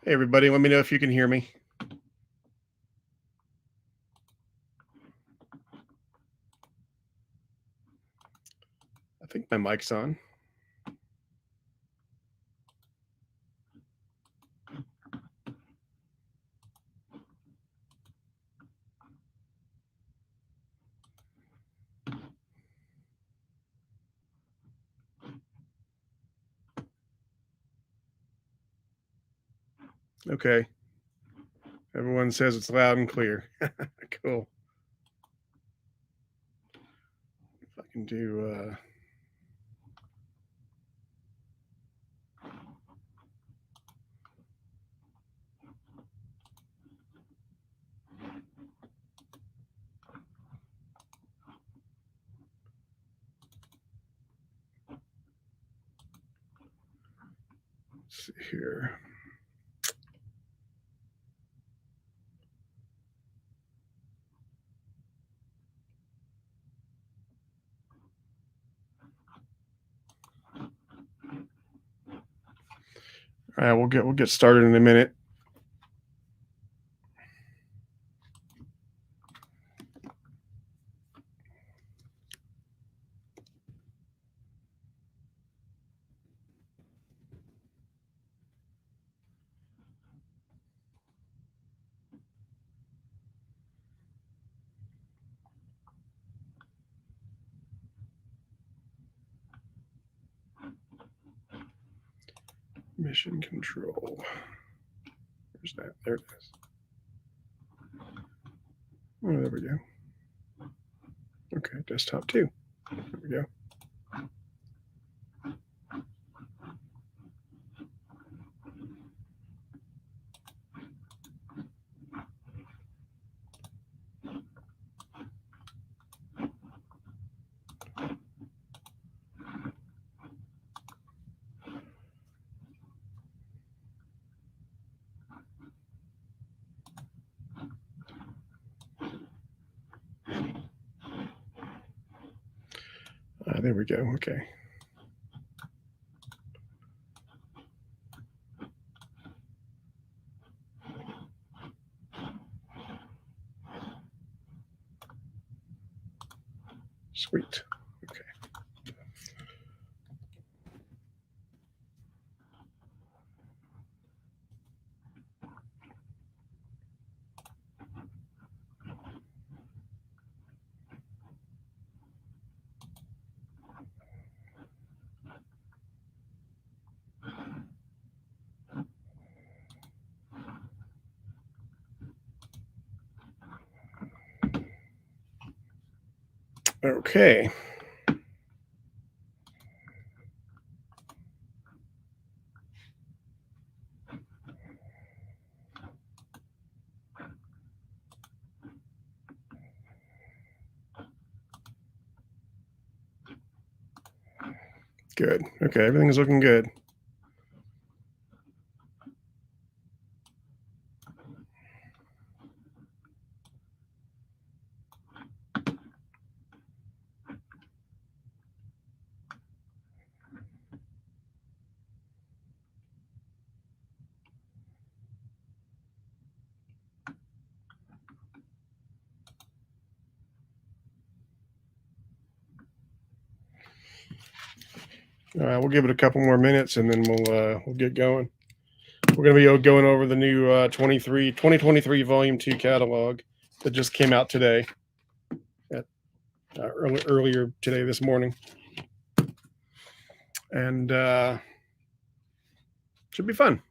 Hey, everybody, let me know if you can hear me. I think my mic's on. Okay. Everyone says it's loud and clear. Cool. If I can do let's see here. All right, we'll get started in a minute. Mission control. Where's that? There it is. Oh, there we go. Okay, desktop 2. There we go. There we go. Okay. Sweet. Okay. Okay. Good. Okay, everything's looking good. All right, we'll give it a couple more minutes and then we'll get going. We're going to be going over the new 2023 Volume 2 catalog that just came out today, earlier today, this morning. And should be fun.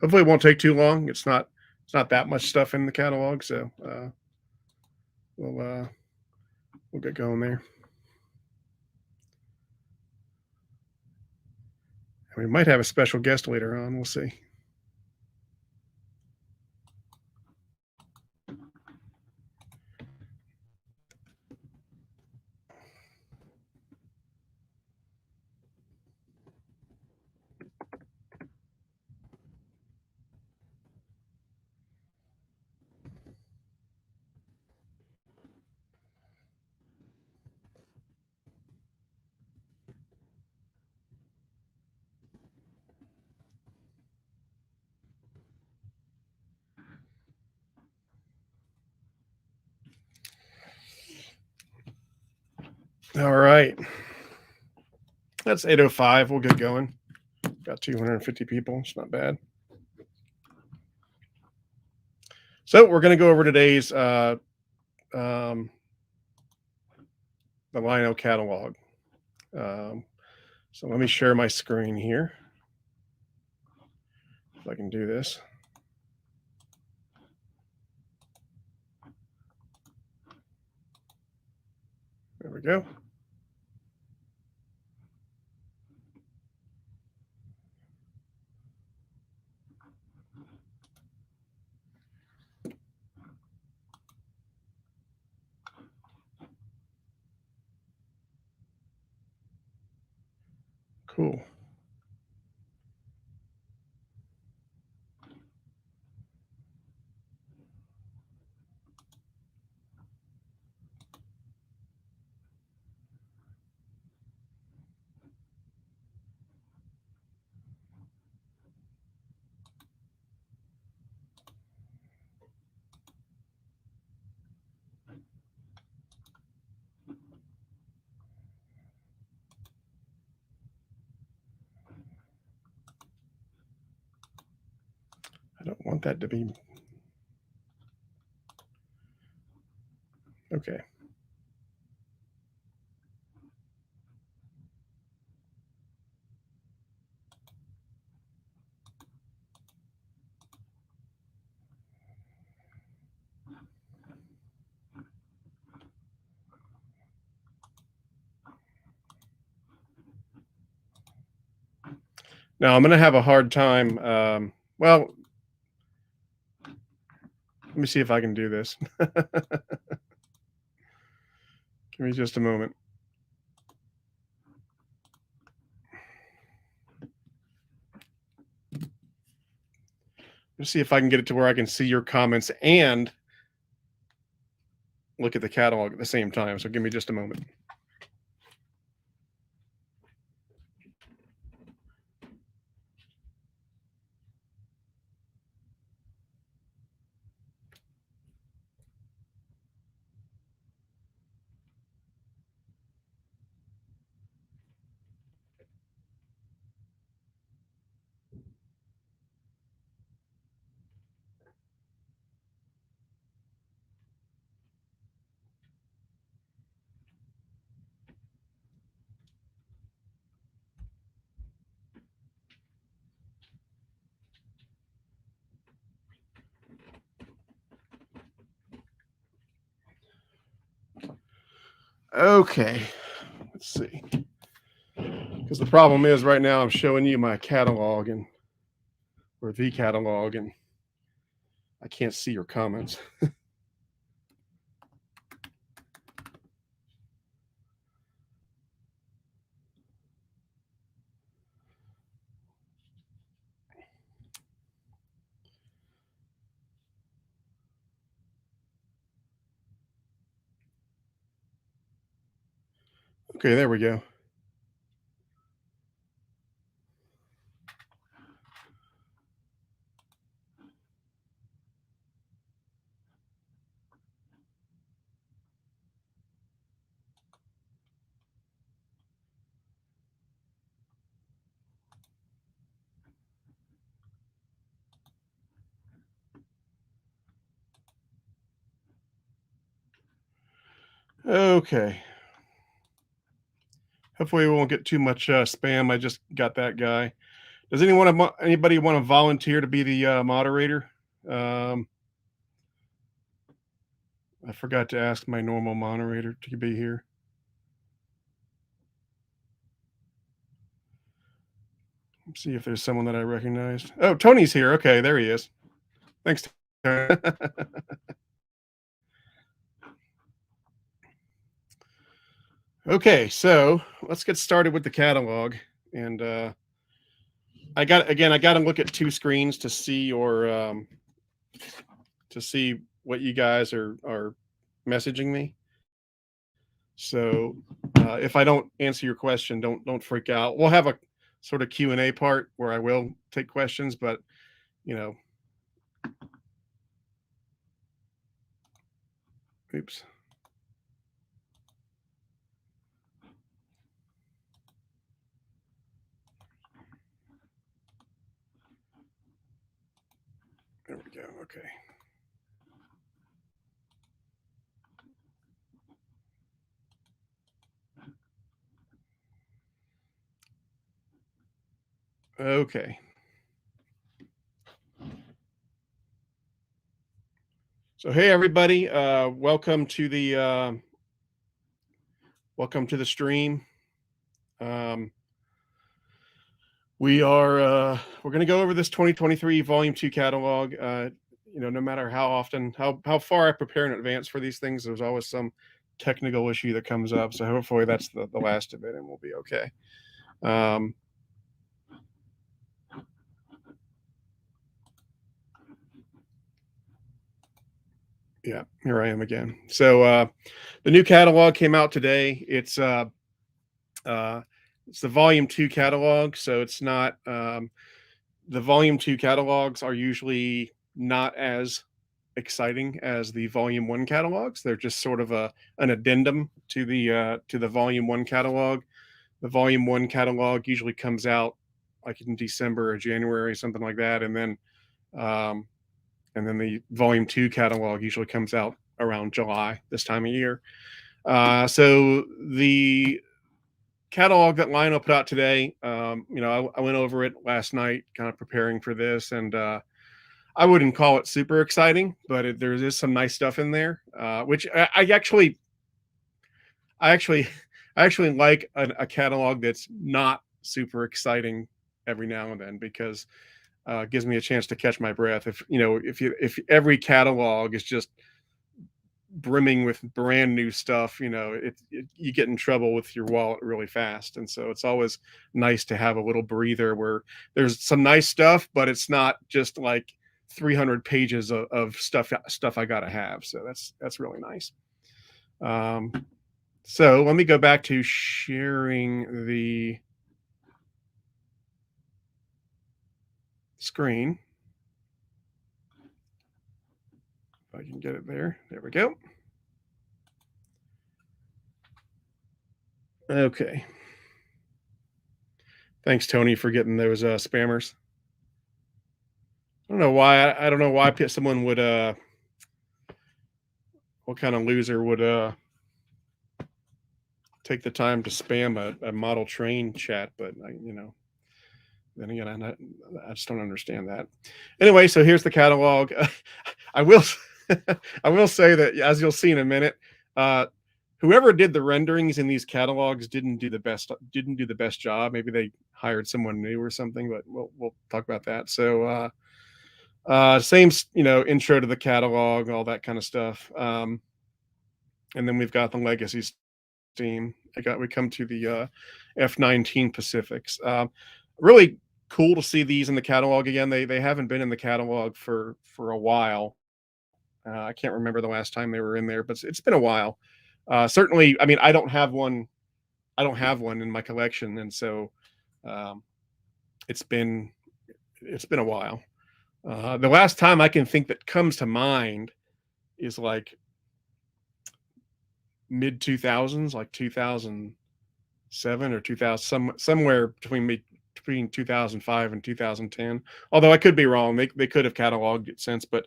Hopefully it won't take too long. It's not that much stuff in the catalog, so we'll get going there. We might have a special guest later on. We'll see. All right. That's 8:05. We'll get going. Got 250 people. It's not bad. So we're going to go over today's the Lionel catalog. So let me share my screen here. If I can do this. There we go. Cool. I don't want that to be. Okay. Now I'm going to have a hard time. Well, let me see if I can do this. Give me just a moment. Let's see if I can get it to where I can see your comments and look at the catalog at the same time. So give me just a moment. Okay, let's see. Because the problem is right now I'm showing you my catalog or the catalog, and I can't see your comments. Okay, there we go. Okay. Hopefully we won't get too much spam. I just got that guy. Does anybody want to volunteer to be the moderator? I forgot to ask my normal moderator to be here. Let's see if there's someone that I recognized. Oh, Tony's here. Okay, there he is. Thanks, Tony. Okay, so let's get started with the catalog. And I got to look at two screens to see what you guys are messaging me. So if I don't answer your question, don't freak out. We'll have a sort of Q&A part where I will take questions, but oops. There we go. Okay. Okay. So hey everybody, welcome to the stream. Um, we're going to go over this 2023 Volume 2 catalog. No matter how often, how far I prepare in advance for these things, there's always some technical issue that comes up. So hopefully that's the last of it, and we'll be okay. Yeah, here I am again. So the new catalog came out today. It's the Volume 2 catalog, so it's not the Volume 2 catalogs are usually not as exciting as the Volume 1 catalogs. They're just sort of an addendum to the Volume 1 catalog. The Volume 1 catalog usually comes out like in December or January, something like that, and then the Volume 2 catalog usually comes out around July, this time of year. So the catalog that Lionel put out today, I went over it last night, kind of preparing for this, and I wouldn't call it super exciting, but there is some nice stuff in there, which I actually like a catalog that's not super exciting every now and then, because it gives me a chance to catch my breath. If every catalog is just brimming with brand new stuff, you get in trouble with your wallet really fast. And so it's always nice to have a little breather where there's some nice stuff, but it's not just like 300 pages of stuff I gotta have. So that's really nice. So let me go back to sharing the screen. If I can get it there. There we go. Okay. Thanks, Tony, for getting those spammers. I don't know why. I don't know why someone would. What kind of loser would take the time to spam a model train chat? But then again, I just don't understand that. Anyway, so here's the catalog. I will say that, as you'll see in a minute, whoever did the renderings in these catalogs didn't do the best job. Maybe they hired someone new or something, but we'll talk about that. So same intro to the catalog, all that kind of stuff. And then we've got the legacy steam. We come to the F-19 Pacifics. Really cool to see these in the catalog again. They haven't been in the catalog for a while. I can't remember the last time they were in there, but it's been a while. Certainly, I mean, I don't have one in my collection, and so it's been a while. The last time I can think that comes to mind is like mid 2000s, like 2007 or 2000, somewhere between 2005 and 2010. Although I could be wrong. They could have cataloged it since, but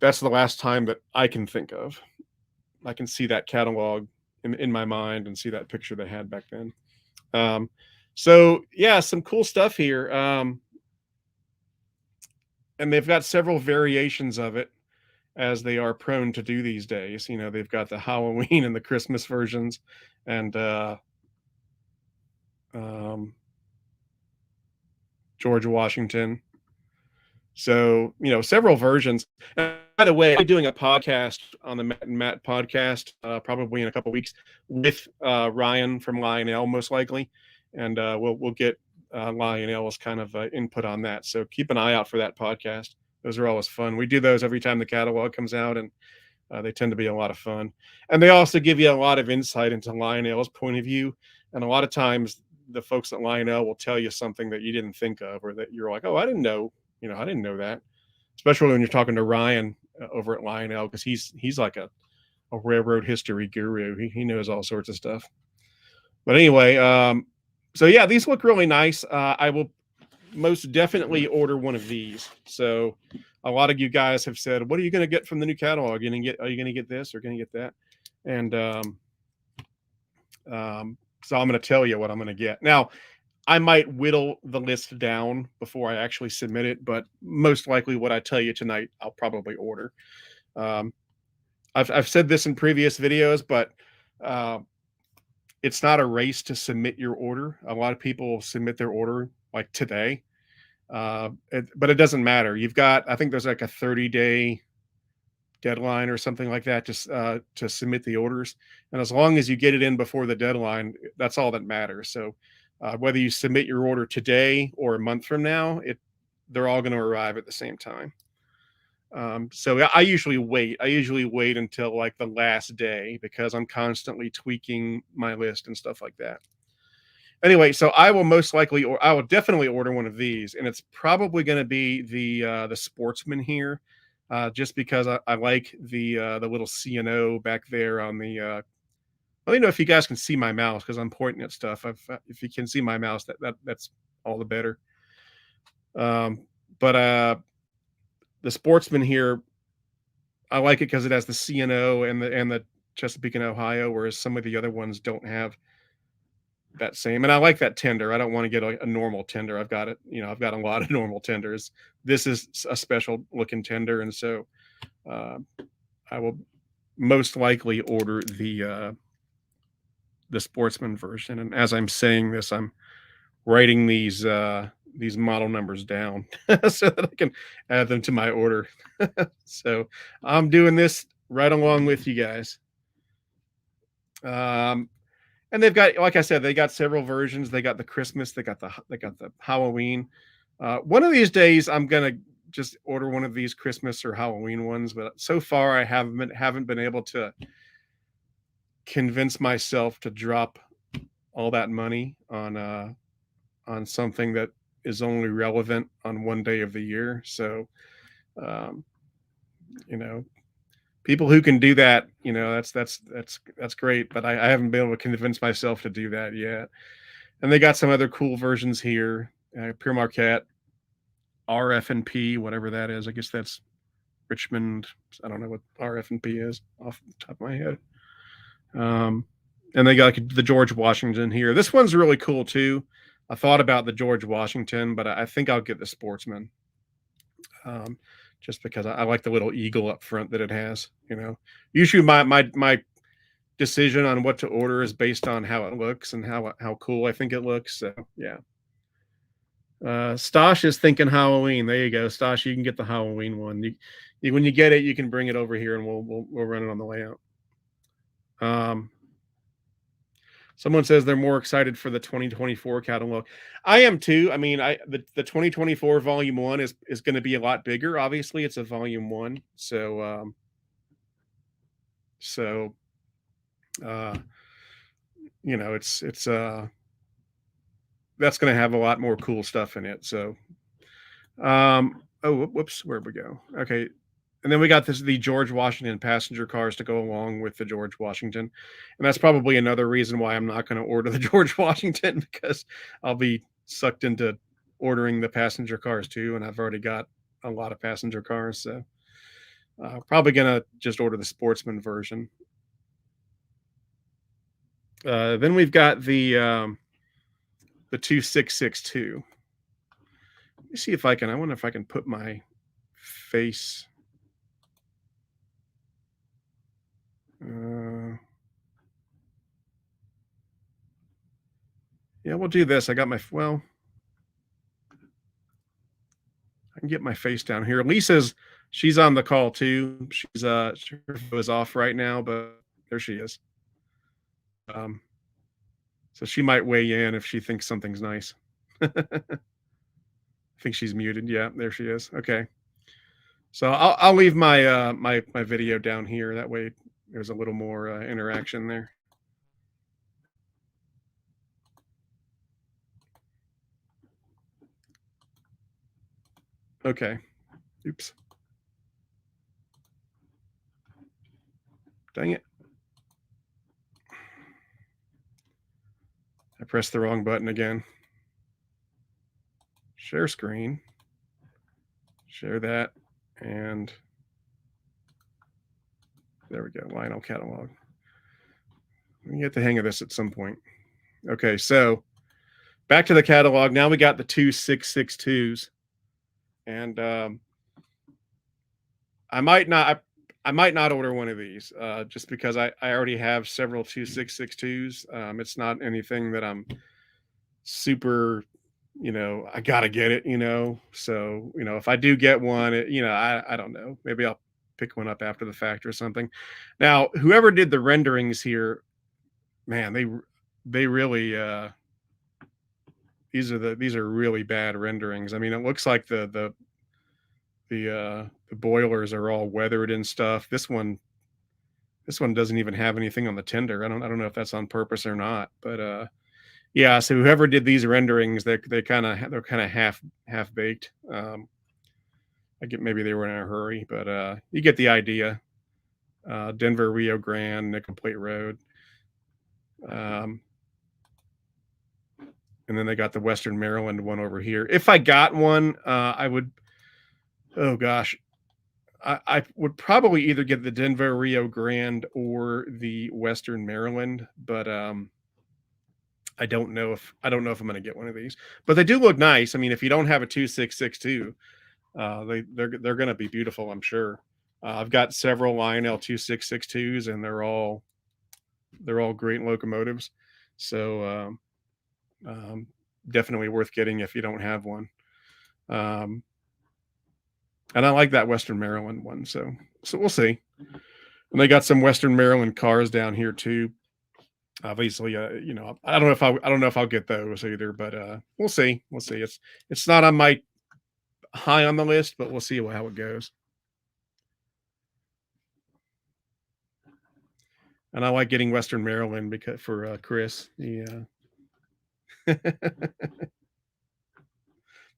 that's the last time that I can think of. I can see that catalog in my mind and see that picture they had back then. So yeah, some cool stuff here. And they've got several variations of it, as they are prone to do these days. They've got the Halloween and the Christmas versions, and George Washington. So, several versions. And by the way, I'm doing a podcast on the Matt and Matt podcast, probably in a couple of weeks, with Ryan from Lionel, most likely. And we'll get Lionel's kind of input on that. So keep an eye out for that podcast. Those are always fun. We do those every time the catalog comes out, and they tend to be a lot of fun. And they also give you a lot of insight into Lionel's point of view. And a lot of times the folks at Lionel will tell you something that you didn't think of, or that you're like, oh, I didn't know. I didn't know that. Especially when you're talking to Ryan over at Lionel, because he's like a railroad history guru. He knows all sorts of stuff. But anyway, so yeah, these look really nice. I will most definitely order one of these. So a lot of you guys have said, "What are you going to get from the new catalog? Are you going to get this or going to get that?" And so I'm going to tell you what I'm going to get. Now, I might whittle the list down before I actually submit it, but most likely what I tell you tonight, I'll probably order. Um, I've said this in previous videos, but uh, it's not a race to submit your order. A lot of people submit their order like today, but it doesn't matter. You've got, I think there's like a 30-day deadline or something like that to submit the orders, and as long as you get it in before the deadline, that's all that matters. So whether you submit your order today or a month from now, they're all going to arrive at the same time. So I usually wait. I usually wait until like the last day because I'm constantly tweaking my list and stuff like that. Anyway, so I will most likely, or I will definitely order one of these, and it's probably going to be the Sportsman here, just because I like the little CNO back there on the. Let me know if you guys can see my mouse because I'm pointing at stuff. If you can see my mouse, that's all the better. But the Sportsman here, I like it because it has the CNO and the Chesapeake and Ohio, whereas some of the other ones don't have that same. And I like that tender. I don't want to get a normal tender. I've got it. I've got a lot of normal tenders. This is a special looking tender, and so uh, I will most likely order the Sportsman version. And as I'm saying this, I'm writing these model numbers down so that I can add them to my order. So I'm doing this right along with you guys. And they've got, like I said, they got several versions. They got the Christmas, they got the Halloween. One of these days, I'm gonna just order one of these Christmas or Halloween ones, but so far I haven't been able to convince myself to drop all that money on something that is only relevant on one day of the year. So, um, you know, people who can do that, that's great. But I haven't been able to convince myself to do that yet. And they got some other cool versions here. Pure Marquette, RF&P, whatever that is. I guess that's Richmond. I don't know what RF&P is off the top of my head. And they got the George Washington here. This one's really cool too. I thought about the George Washington, but I think I'll get the Sportsman. Just because I like the little eagle up front that it has. Usually my decision on what to order is based on how it looks and how cool I think it looks. So yeah. Stosh is thinking Halloween. There you go, Stosh. You can get the Halloween one. When you get it, you can bring it over here and we'll run it on the layout. Someone says they're more excited for the 2024 catalog. I am too. I mean, the 2024 volume 1 is going to be a lot bigger. Obviously, it's a volume 1, so it's that's going to have a lot more cool stuff in it. So, whoops, where'd we go? Okay. And then we got the George Washington passenger cars to go along with the George Washington. And that's probably another reason why I'm not going to order the George Washington, because I'll be sucked into ordering the passenger cars too. And I've already got a lot of passenger cars. So probably going to just order the Sportsman version. Then we've got the 2662. Let me see if I wonder if I can put my face. Yeah, we'll do this. I can get my face down here. She's on the call too. Her is off right now, but there she is. So she might weigh in if she thinks something's nice. I think she's muted. Yeah, there she is. Okay. So I'll leave my my video down here. That way there's a little more interaction there. Okay. Oops. Dang it. I pressed the wrong button again. Share screen. Share that. And there we go, Lionel catalog. We get the hang of this at some point. Okay, so back to the catalog. Now we got the 2662s. And I might not order one of these just because I already have several 2662s. It's not anything that I'm super, I gotta get it, So, if I do get one, I don't know. Maybe I'll pick one up after the fact or something. Now, whoever did the renderings here, man, they really these are really bad renderings. I mean, it looks like the boilers are all weathered and stuff. This one doesn't even have anything on the tender. I don't know if that's on purpose or not, but yeah. So whoever did these renderings, they're kind of half baked. I get maybe they were in a hurry, but you get the idea. Denver, Rio Grande, Nickel Plate Road, and then they got the Western Maryland one over here. If I got one, I would. Oh gosh, I would probably either get the Denver Rio Grande or the Western Maryland, but I don't know if I'm going to get one of these. But they do look nice. I mean, if you don't have a 2662, they're going to be beautiful, I'm sure. I've got several Lionel 2662s, and they're all great locomotives. So definitely worth getting if you don't have one. And I like that Western Maryland one. So we'll see. And they got some Western Maryland cars down here too. Obviously, I don't know if I'll get those either, but we'll see. We'll see. It's not on my high on the list, but we'll see how it goes. And I like getting Western Maryland because for Chris. Yeah,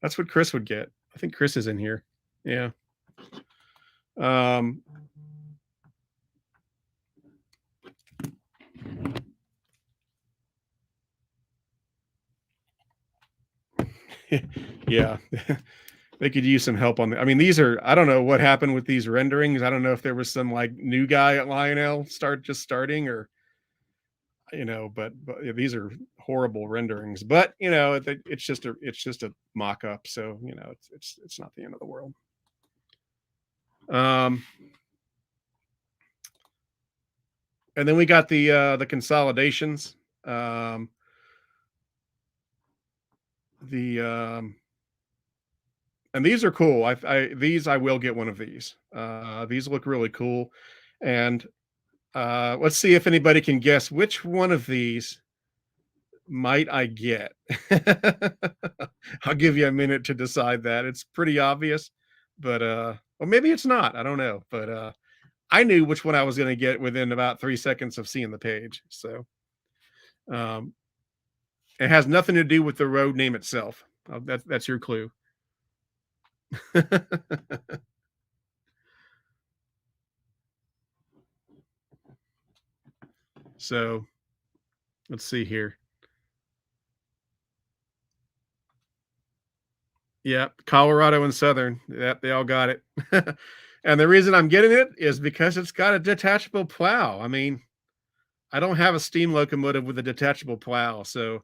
that's what Chris would get. I think Chris is in here. Yeah. Um, yeah. They could use some help on I mean, I don't know what happened with these renderings. I don't know if there was some like new guy at Lionel starting or, but yeah, these are horrible renderings, but it's just a mock-up. So, it's not the end of the world. And then we got the consolidations. And these are cool. I will get one of these. These look really cool. And let's see if anybody can guess which one of these might I get. I'll give you a minute to decide that. It's pretty obvious, but well, maybe it's not. I don't know. But I knew which one I was going to get within about 3 seconds of seeing the page. So um, it has nothing to do with the road name itself. That's your clue. So let's see here. Yeah, Colorado and Southern. Yep, they all got it. And the reason I'm getting it is because it's got a detachable plow. I mean, I don't have a steam locomotive with a detachable plow, so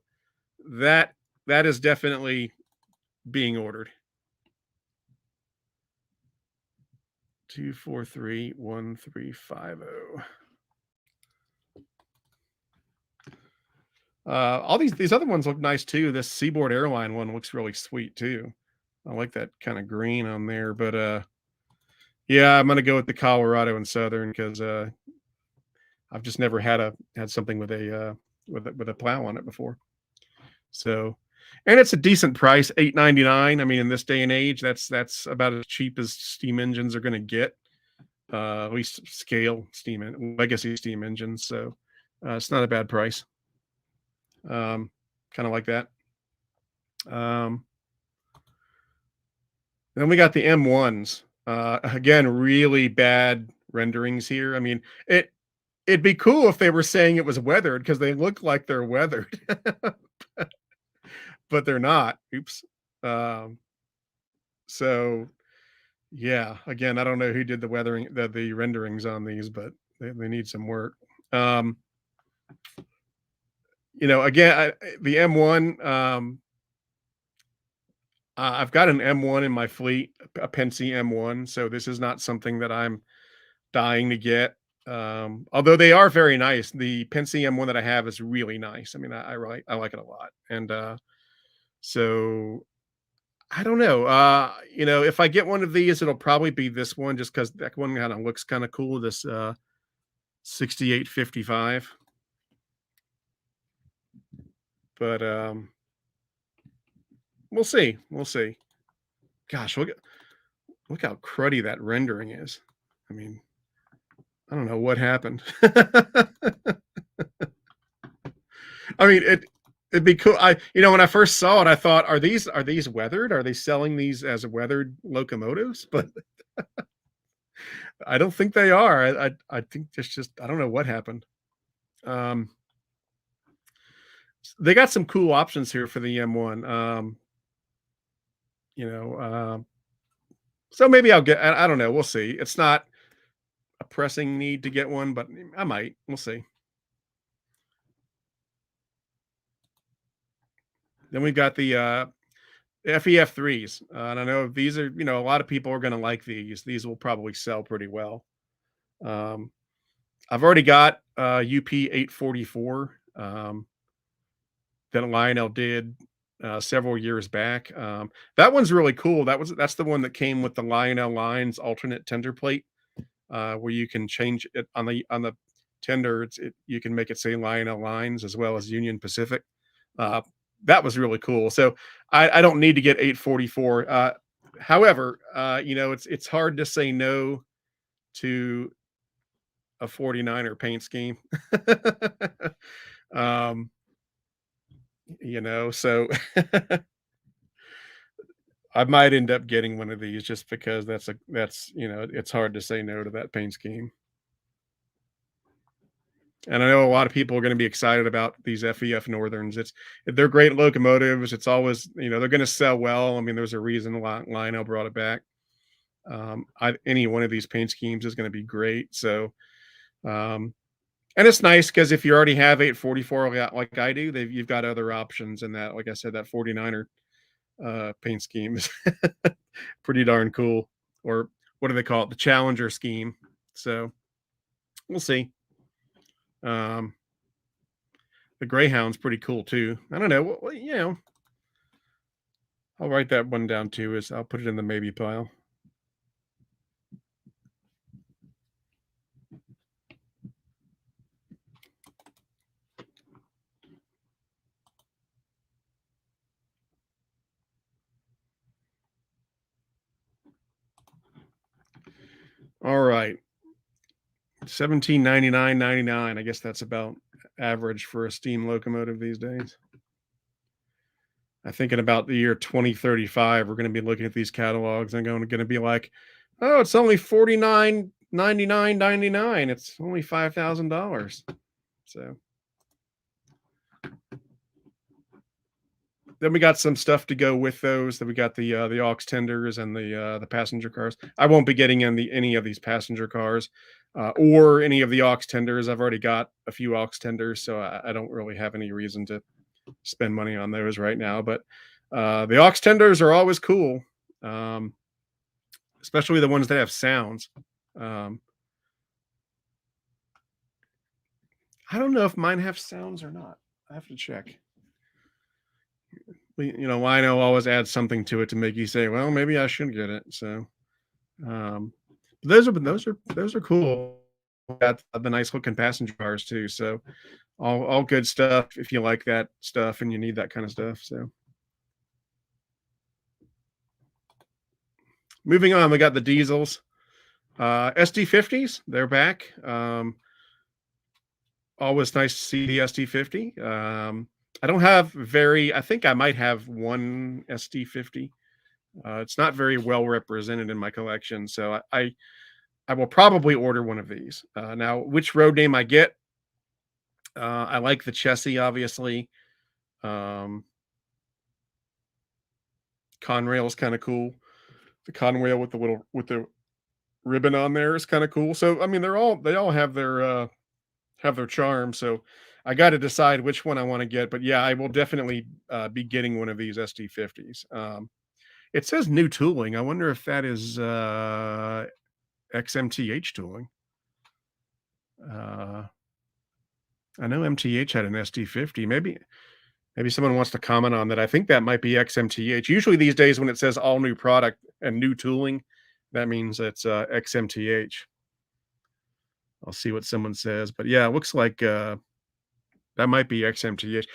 that is definitely being ordered. 2431350. All these other ones look nice too. This Seaboard Airline one looks really sweet too. I like that kind of green on there, but yeah, I'm gonna go with the Colorado and Southern because I've just never had something with a plow on it before. So, and it's a decent price, $8.99. I mean, in this day and age, that's about as cheap as steam engines are going to get. At least legacy steam engines. So, it's not a bad price. Kind of like that. Then we got the M1s. Again, really bad renderings here. I mean, it'd be cool if they were saying it was weathered because they look like they're weathered, but they're not. Oops. So Yeah, again, I don't know who did the renderings on these, but they need some work. Um, again, the M1, I've got an M1 in my fleet, a Penske M1, so this is not something that I'm dying to get. Although they are very nice. The Penske M1 that I have is really nice. I mean, I like it a lot. And so I don't know. If I get one of these, it'll probably be this one just because that one kind of looks kind of cool. This 6855. But we'll see. We'll see. Gosh, look how cruddy that rendering is. I mean, I don't know what happened. I mean, it'd be cool. When I first saw it, I thought, are these weathered? Are they selling these as weathered locomotives? But I don't think they are. I think it's just I don't know what happened. Um, they got some cool options here for the M1. You know, so maybe I'll get. I don't know. We'll see. It's not a pressing need to get one, but I might. We'll see. Then we've got the FEF3s. And I know these are, a lot of people are going to like these. These will probably sell pretty well. Um, I've already got UP 844 that Lionel did several years back. That one's really cool. That's the one that came with the Lionel lines alternate tender plate, where you can change it on the tender. You can make it say Lionel lines as well as Union Pacific. Uh, that was really cool. So I don't need to get 844. However, it's hard to say no to a 49er paint scheme. um, so I might end up getting one of these just because it's hard to say no to that paint scheme. And I know a lot of people are going to be excited about these FEF Northerns. They're great locomotives. It's always, they're going to sell well. I mean, there's a reason Lionel brought it back. Any one of these paint schemes is going to be great. So, um, and it's nice because if you already have 844 like I do, you've got other options in that. Like I said, that 49er paint scheme is pretty darn cool. Or what do they call it? The Challenger scheme. So we'll see. Um, the Greyhound's pretty cool too. I don't know. I'll write that one down too. I'll put it in the maybe pile. All right. 1799.99. I guess that's about average for a steam locomotive these days. I think in about the year 2035, we're going to be looking at these catalogs and going to be like, oh, it's only $49.99.99. It's only $5,000. So then we got some stuff to go with those. Then we got the aux tenders and the passenger cars. I won't be getting any of these passenger cars or any of the aux tenders. I've already got a few aux tenders, so I don't really have any reason to spend money on those right now. But the aux tenders are always cool, especially the ones that have sounds. Um, I don't know if mine have sounds or not. I have to check. Lionel always adds something to it to make you say, "Well, maybe I should get it." So, um, those are cool. Got the nice looking passenger cars too. So, all good stuff if you like that stuff and you need that kind of stuff. So, moving on, we got the diesels, SD50s. They're back. Always nice to see the SD50. I don't have I think I might have one SD50. It's not very well represented in my collection, so I will probably order one of these. Now, which road name I get? I like the chassis, obviously. Conrail is kind of cool. The Conway with the ribbon on there is kind of cool. So I mean, they all have their charm. So I got to decide which one I want to get. But yeah, I will definitely be getting one of these SD50s. It says new tooling. I wonder if that is XMTH tooling. I know MTH had an SD50. Maybe someone wants to comment on that. I think that might be XMTH. Usually these days when it says all new product and new tooling, that means it's XMTH. I'll see what someone says. But yeah, it looks like that might be XMTH.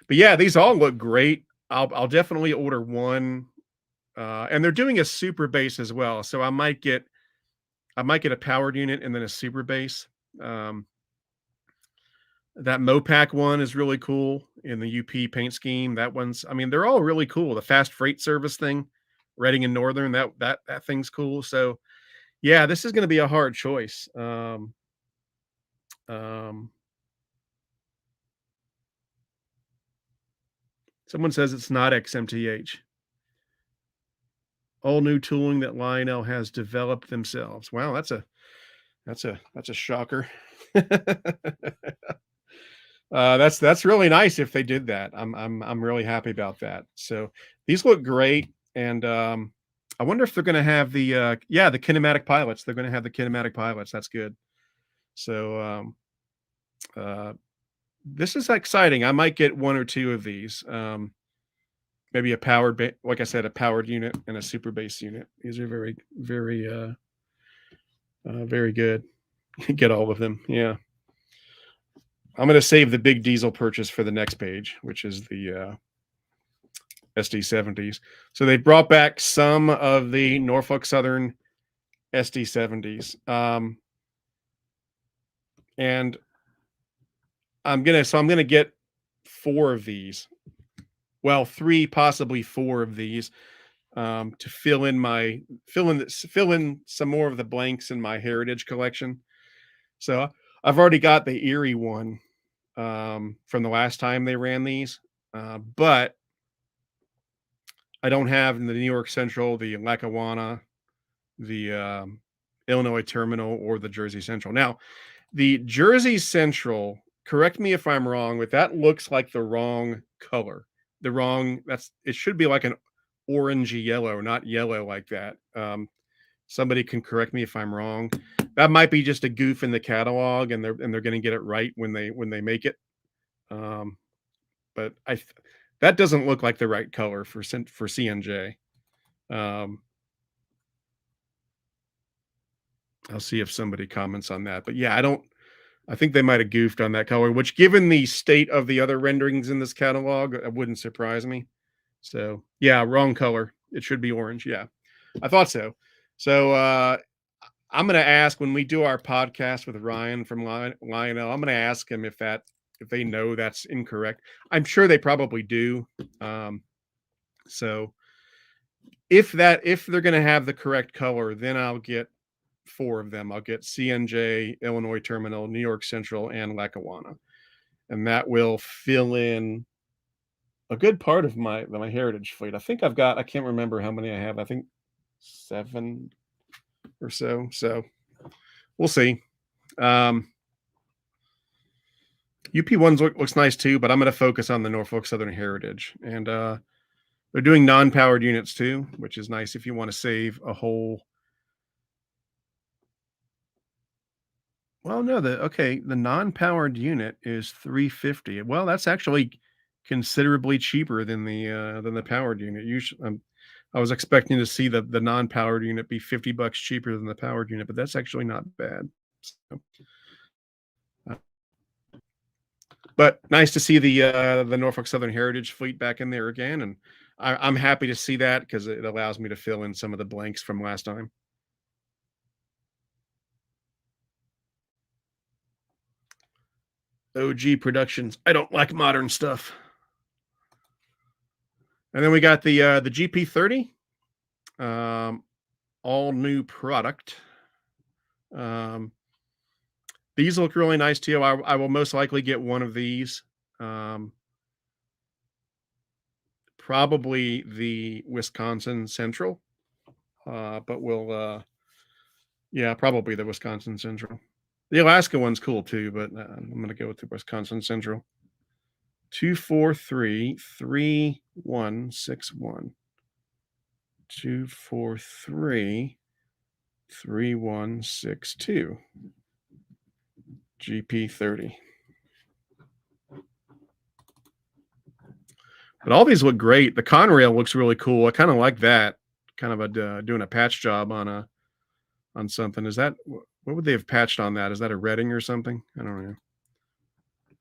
But yeah, these all look great. I'll definitely order one. And they're doing a super base as well. So I might get a powered unit and then a super base. That Mopac one is really cool in the UP paint scheme. That one's, I mean, they're all really cool. The fast freight service thing, Reading and Northern, that thing's cool. So yeah, this is going to be a hard choice. Um, Someone says it's not XMTH. All new tooling that Lionel has developed themselves. Wow, that's a shocker. That's really nice if they did that. I'm really happy about that. So these look great, and I wonder if they're going to have the kinematic pilots. They're going to have the kinematic pilots. That's good. So uh, this is exciting. I might get one or two of these. Maybe like I said, a powered unit and a super base unit. These are very good. Get all of them. Yeah. I'm going to save the big diesel purchase for the next page, which is the SD70s. So they brought back some of the Norfolk Southern SD70s. And I'm going to get 4 of these. Well, 3, possibly 4 of these to fill in some more of the blanks in my heritage collection. So I've already got the Erie one from the last time they ran these, but I don't have the New York Central, the Lackawanna, the Illinois Terminal, or the Jersey Central. Now, the Jersey Central, correct me if I'm wrong, but that looks like the wrong color. It should be like an orangey yellow, not yellow like that. Somebody can correct me if I'm wrong. That might be just a goof in the catalog, and they're going to get it right when they make it. But that doesn't look like the right color for CNJ. I'll see if somebody comments on that. But yeah, I think they might have goofed on that color, which given the state of the other renderings in this catalog, it wouldn't surprise me. So yeah, wrong color. It should be orange. Yeah, I thought so. So I'm going to ask when we do our podcast with Ryan from Lionel, I'm going to ask him if they know that's incorrect. I'm sure they probably do. So if they're going to have the correct color, then I'll get 4 of them. I'll get CNJ, Illinois Terminal, New York Central, and Lackawanna. And that will fill in a good part of my heritage fleet. I think I can't remember how many I have. I think 7 or so. So we'll see. UP1 looks nice too, but I'm going to focus on the Norfolk Southern Heritage. And they're doing non-powered units too, which is nice if you want to save a whole. Well, no, the non-powered unit is $350. Well, that's actually considerably cheaper than the powered unit. Usually, I was expecting to see the non-powered unit be $50 cheaper than the powered unit, but that's actually not bad. So, but nice to see the Norfolk Southern Heritage fleet back in there again, and I'm happy to see that because it allows me to fill in some of the blanks from last time. OG Productions. I don't like modern stuff. And then we got the GP30, all new product. These look really nice too. I will most likely get one of these. Probably the Wisconsin Central. but we'll yeah, probably the Wisconsin Central. The Alaska one's cool too, but I'm gonna go with the Wisconsin Central. 243-3161. 243-3162. GP30. But all these look great. The Conrail looks really cool. I kind of like that. Kind of a doing a patch job on something. Is that what would they have patched on that? Is that a Redding or something? I don't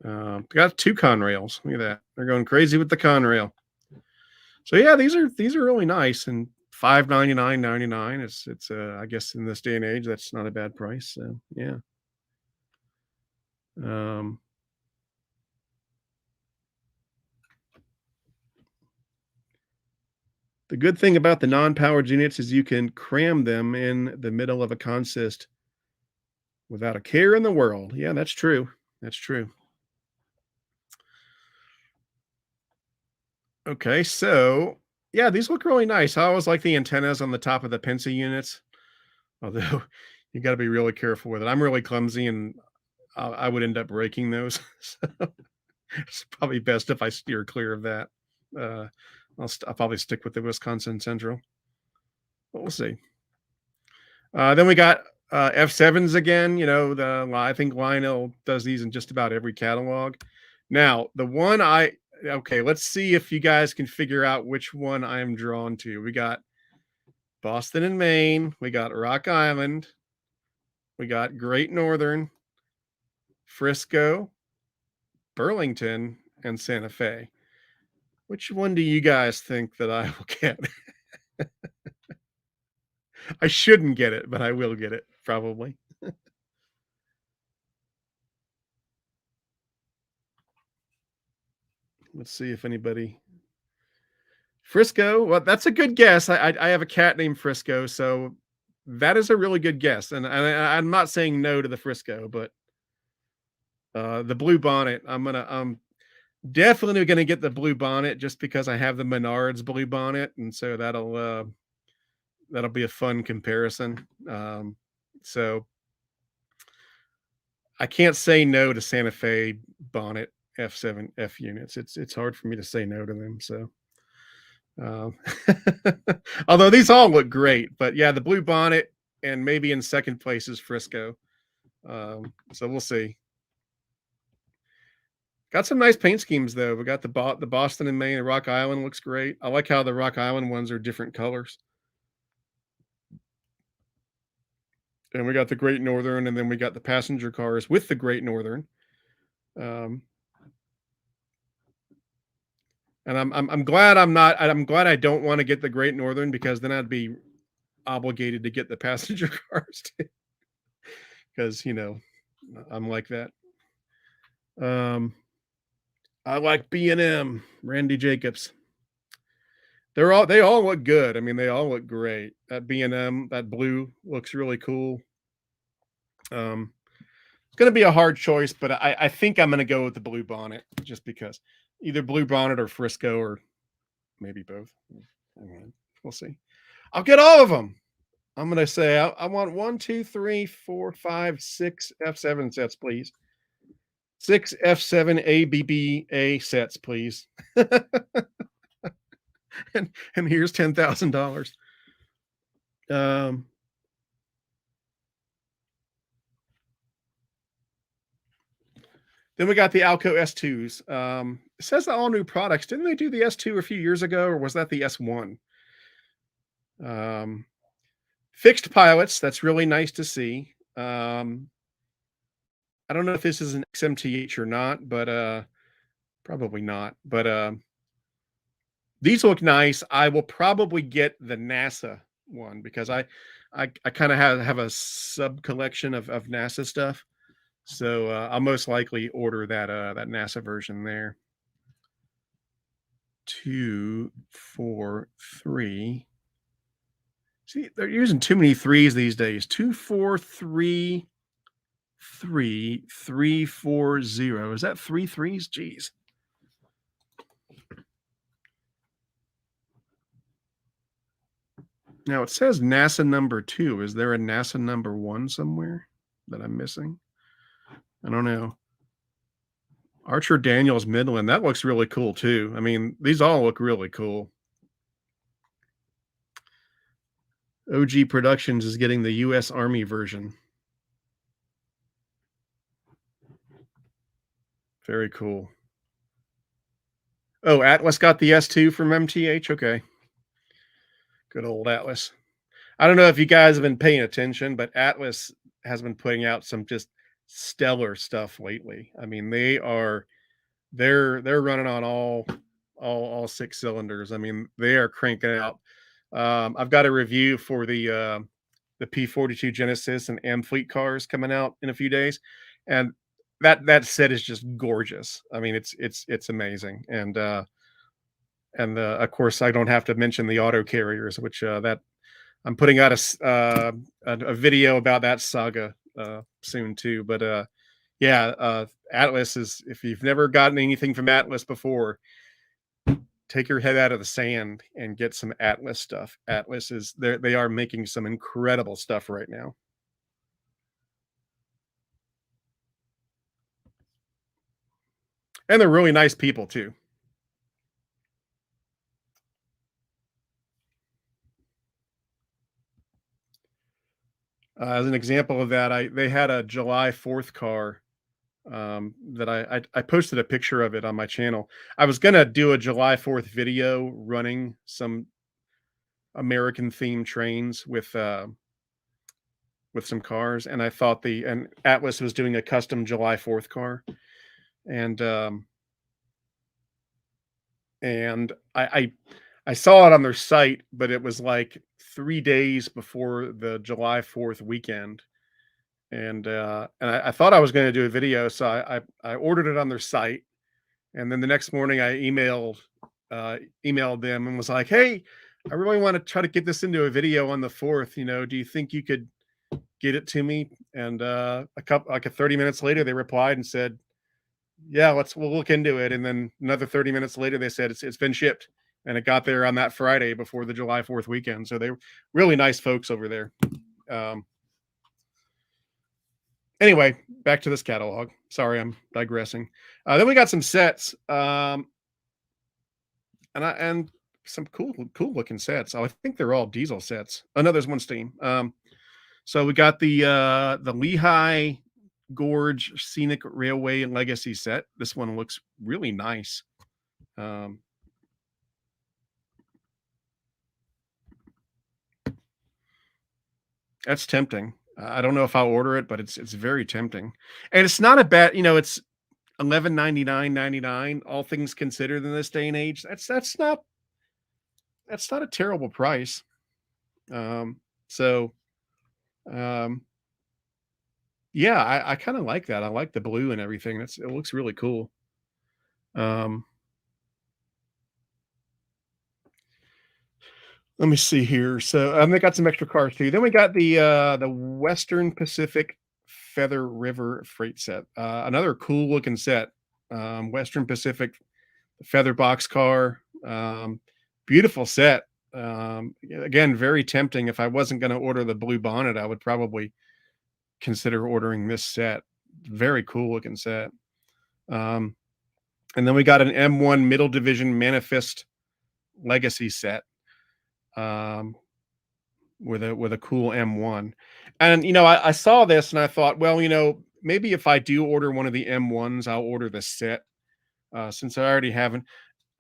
know. Got 2 Conrails. Look at that. They're going crazy with the Conrail. So yeah, these are really nice, and $599.99. It's I guess in this day and age that's not a bad price. So yeah. Um, the good thing about the non-powered units is you can cram them in the middle of a consist without a care in the world. Yeah, that's true. That's true. Okay, so yeah, these look really nice. I always like the antennas on the top of the Pensa units, although you got to be really careful with it. I'm really clumsy, and I would end up breaking those. So it's probably best if I steer clear of that. Uh, I'll probably stick with the Wisconsin Central, but we'll see. Then we got F7s again. You know, I think Lionel does these in just about every catalog. Now, the one okay, let's see if you guys can figure out which one I am drawn to. We got Boston and Maine. We got Rock Island. We got Great Northern, Frisco, Burlington, and Santa Fe. Which one do you guys think that I will get? I shouldn't get it, but I will get it probably. Let's see if anybody. Frisco. Well, that's a good guess. I have a cat named Frisco, so that is a really good guess. And I'm not saying no to the Frisco, but the blue bonnet. I'm definitely gonna get the blue bonnet just because I have the Menards blue bonnet, and so that'll be a fun comparison. So I can't say no to Santa Fe bonnet F7 F units. It's hard for me to say no to them. So, um, although these all look great, but yeah, the blue bonnet and maybe in second place is Frisco. So we'll see. Got some nice paint schemes though. We got the Boston and Maine. The Rock Island looks great. I like how the Rock Island ones are different colors. And we got the Great Northern, and then we got the passenger cars with the Great Northern. Um, and I'm glad I'm glad I don't want to get the Great Northern, because then I'd be obligated to get the passenger cars too, because I'm like that. Um, I like B&M, Randy Jacobs. They all look good. I mean, they all look great. That B&M, that blue looks really cool. It's going to be a hard choice, but I think I'm going to go with the blue bonnet, just because either blue bonnet or Frisco, or maybe both. We'll see. I'll get all of them. I'm going to say I want 1, 2, 3, 4, 5, 6 F7 sets, please. 6 F7 ABBA sets, please. and here's $10,000. Then we got the ALCO S2s. It says all new products. Didn't they do the S2 a few years ago, or was that the S1? Fixed pilots. That's really nice to see. I don't know if this is an XMTH or not, but probably not. But these look nice. I will probably get the NASA one, because I kind of have a sub collection of NASA stuff. So I'll most likely order that NASA version there. 2, 4, 3. See, they're using too many threes these days. 2, 4, 3, 3, 3, 4, 0. Is that 3 threes? Jeez. Now it says NASA number 2. Is there a NASA number 1 somewhere that I'm missing? I don't know. Archer Daniels Midland, that looks really cool too. I mean, these all look really cool. OG Productions is getting the US Army version. Very cool. Oh, Atlas got the S2 from MTH? Okay. Good old Atlas. I don't know if you guys have been paying attention, but Atlas has been putting out some just stellar stuff lately. I mean, they're running on all 6 cylinders. I mean, they are cranking out. I've got a review for the P42 Genesis and Am Fleet cars coming out in a few days, and that set is just gorgeous. I mean, it's amazing, and of course, I don't have to mention the auto carriers, which that I'm putting out a video about that saga soon too. But yeah, Atlas is, if you've never gotten anything from Atlas before, take your head out of the sand and get some Atlas stuff. Atlas is they are making some incredible stuff right now. And they're really nice people too. As an example of that, they had a July 4th car that I posted a picture of it on my channel. I was gonna do a July 4th video running some American themed trains with some cars, and I thought and Atlas was doing a custom July 4th car, and and I saw it on their site, but it was like 3 days before the July 4th weekend, and I thought I was going to do a video, so I ordered it on their site, and then the next morning I emailed them and was like, "Hey, I really want to try to get this into a video on the 4th. You know, do you think you could get it to me?" And a couple, like, 30 minutes later, they replied and said, "Yeah, we'll look into it." And then another 30 minutes later, they said it's been shipped, and it got there on that Friday before the July 4th weekend. So they were really nice folks over there. Um, anyway, back to this catalog. Sorry, I'm digressing. Then we got some sets, and some cool looking sets. Oh, I think they're all diesel sets. Oh no, there's one steam. So we got the Lehigh Gorge Scenic Railway Legacy set. This one looks really nice. Um, that's tempting. I don't know if I'll order it, but it's very tempting, and it's not a bad. It's 11.99.99. All things considered in this day and age, that's not a terrible price. So um, yeah, I kind of like that. I like the blue and everything. It looks really cool. Um, Let me see here. So, they got some extra cars too. Then we got the Western Pacific Feather River freight set. Another cool looking set. Western Pacific Feather boxcar. Beautiful set. Again, very tempting. If I wasn't going to order the blue bonnet, I would probably consider ordering this set. Very cool looking set. Um, and then we got an M1 Middle Division Manifest Legacy set. With a cool M1. And I saw this and I thought, well, maybe if I do order one of the M1s, I'll order the set. Since I already haven't.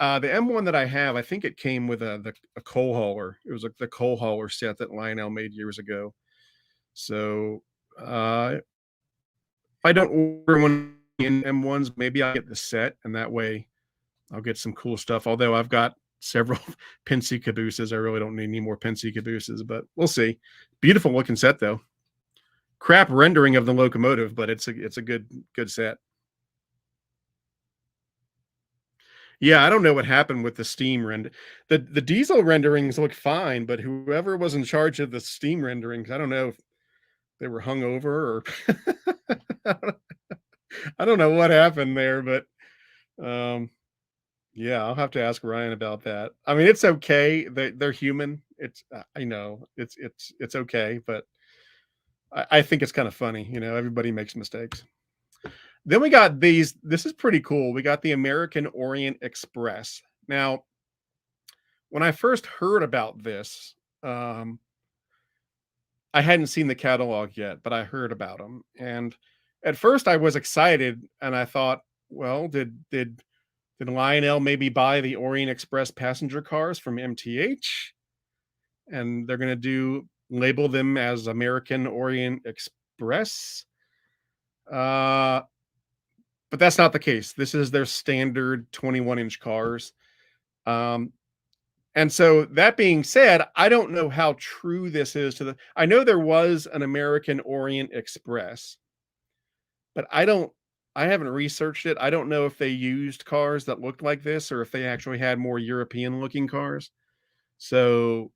The M1 that I have, I think it came with a coal hauler. It was like the coal hauler set that Lionel made years ago. So if I don't order one in M1s, maybe I'll get the set, and that way I'll get some cool stuff. Although I've got several Pensy cabooses. I really don't need any more Pensy cabooses, but we'll see. Beautiful looking set though. Crap rendering of the locomotive, but it's a good set. Yeah, I don't know what happened with the steam render. The diesel renderings look fine, but whoever was in charge of the steam renderings, I don't know if they were hung over or I don't know what happened there, but um Yeah, I'll have to ask Ryan about that. I mean, it's okay. They're human. It's I know it's okay, but I think it's kind of funny. You know, everybody makes mistakes. Then we got these. This is pretty cool. We got the American Orient Express. Now, when I first heard about this, um, I hadn't seen the catalog yet, but I heard about them. And at first, I was excited, and I thought, well, did Lionel maybe buy the Orient Express passenger cars from MTH? And they're going to do label them as American Orient Express. Uh, but that's not the case. This is their standard 21-inch cars. Um, and so that being said, I don't know how true this is to the. I know there was an American Orient Express, but I haven't researched it. I don't know if they used cars that looked like this or if they actually had more European looking cars. So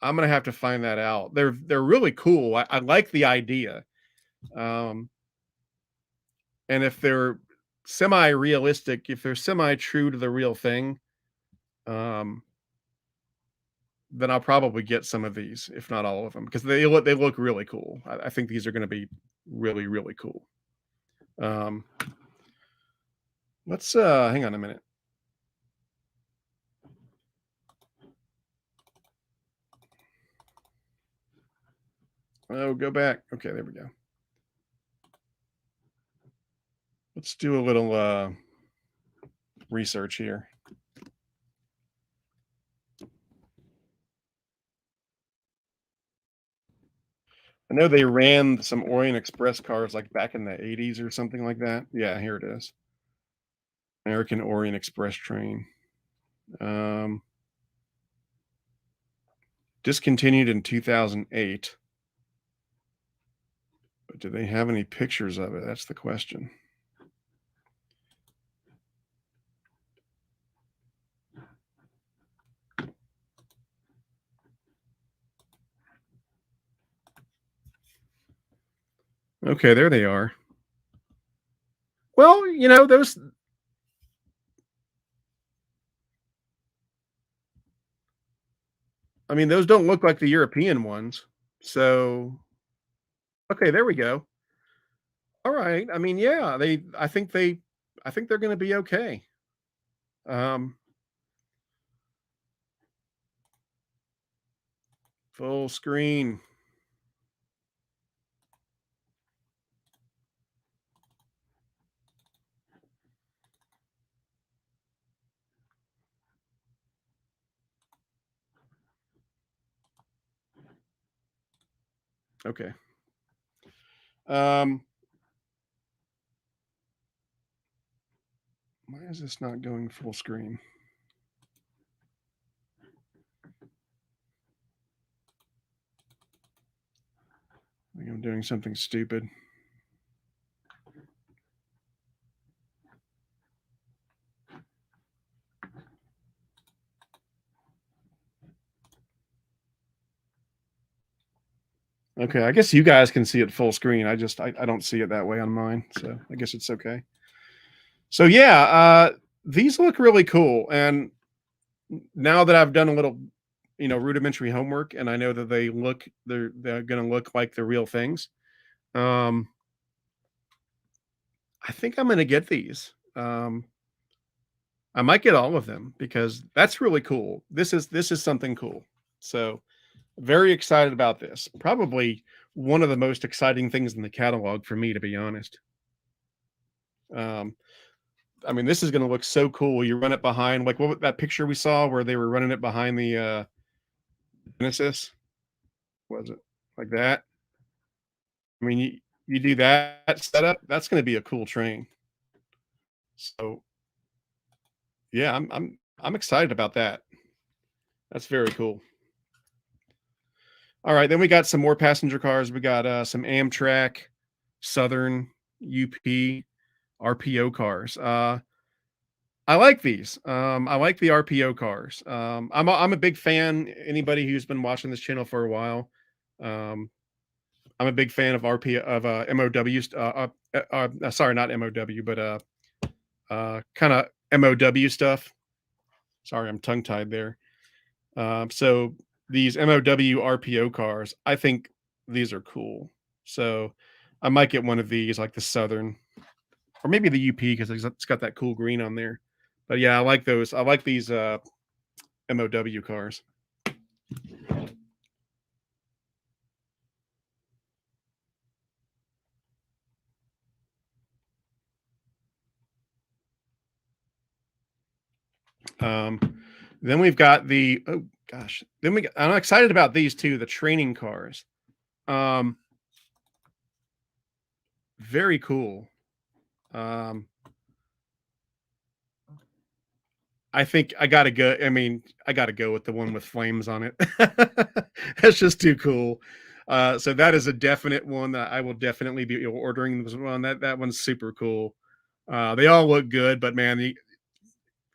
I'm gonna have to find that out. They're really cool. I like the idea. Um, and if they're semi-realistic, if they're semi-true to the real thing, um, then I'll probably get some of these, if not all of them, because they look really cool. I think these are gonna be really, really cool. Um, let's hang on a minute. Oh, go back. Okay, there we go. Let's do a little research here. I know they ran some Orient Express cars like back in the 80s or something like that. Yeah, here it is. American Orient Express train. Um, discontinued in 2008. But do they have any pictures of it? That's the question. Okay, there they are. Well, those I mean, those don't look like the European ones. So, okay, there we go. All right. I mean, yeah, I think they're going to be okay. Um, full screen. Okay. Um, why is this not going full screen? I think I'm doing something stupid. Okay, I guess you guys can see it full screen. I don't see it that way on mine, so I guess it's okay. So yeah, these look really cool, and now that I've done a little, rudimentary homework, and I know that they're going to look like the real things. Um, I think I'm going to get these. I might get all of them because that's really cool. This is something cool. So very excited about this. Probably one of the most exciting things in the catalog for me, to be honest. Um, I mean, this is going to look so cool. You run it behind, like what was that picture we saw where they were running it behind the Genesis? Was it like that? I mean, you do that setup. That's going to be a cool train. So yeah, I'm excited about that. That's very cool. All right, then we got some more passenger cars. We got some Amtrak, Southern, UP, RPO cars. I like these. I like the RPO cars. I'm a big fan. Anybody who's been watching this channel for a while, um, I'm a big fan of MOW. Sorry, not MOW, but kind of MOW stuff. Sorry, I'm tongue tied there. So these MOW RPO cars, I think these are cool. So I might get one of these, like the Southern, or maybe the UP because it's got that cool green on there. But yeah, I like those. I like these MOW cars. Um, then we've got the oh gosh, I'm excited about these too, the training cars. Um, very cool. Um, I think I gotta go. I mean, I gotta go with the one with flames on it. That's just too cool. So that is a definite one that I will definitely be ordering this one. That one's super cool. They all look good, but man,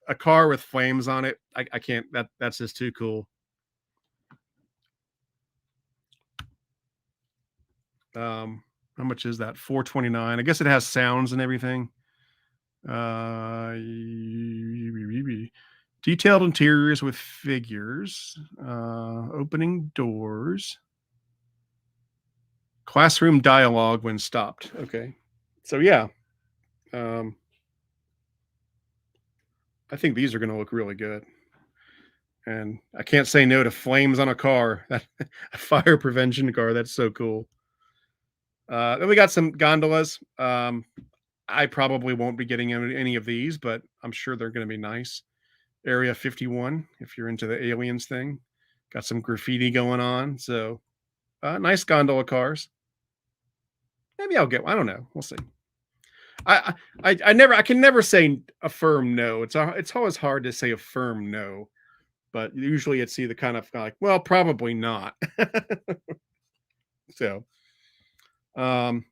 a car with flames on it, I can't. That's just too cool. How much is that? 429. I guess it has sounds and everything. Uh, detailed interiors with figures, opening doors, classroom dialogue when stopped. Okay, so yeah, um, I think these are going to look really good, and I can't say no to flames on a car. That a fire prevention car. That's so cool. Then we got some gondolas. I probably won't be getting any of these, but I'm sure they're going to be nice. Area 51, if you're into the aliens thing. Got some graffiti going on. So nice gondola cars. Maybe I'll get one. I don't know. We'll see. I can never say a firm no. It's always hard to say a firm no, but usually it's either kind of like, well, probably not. So um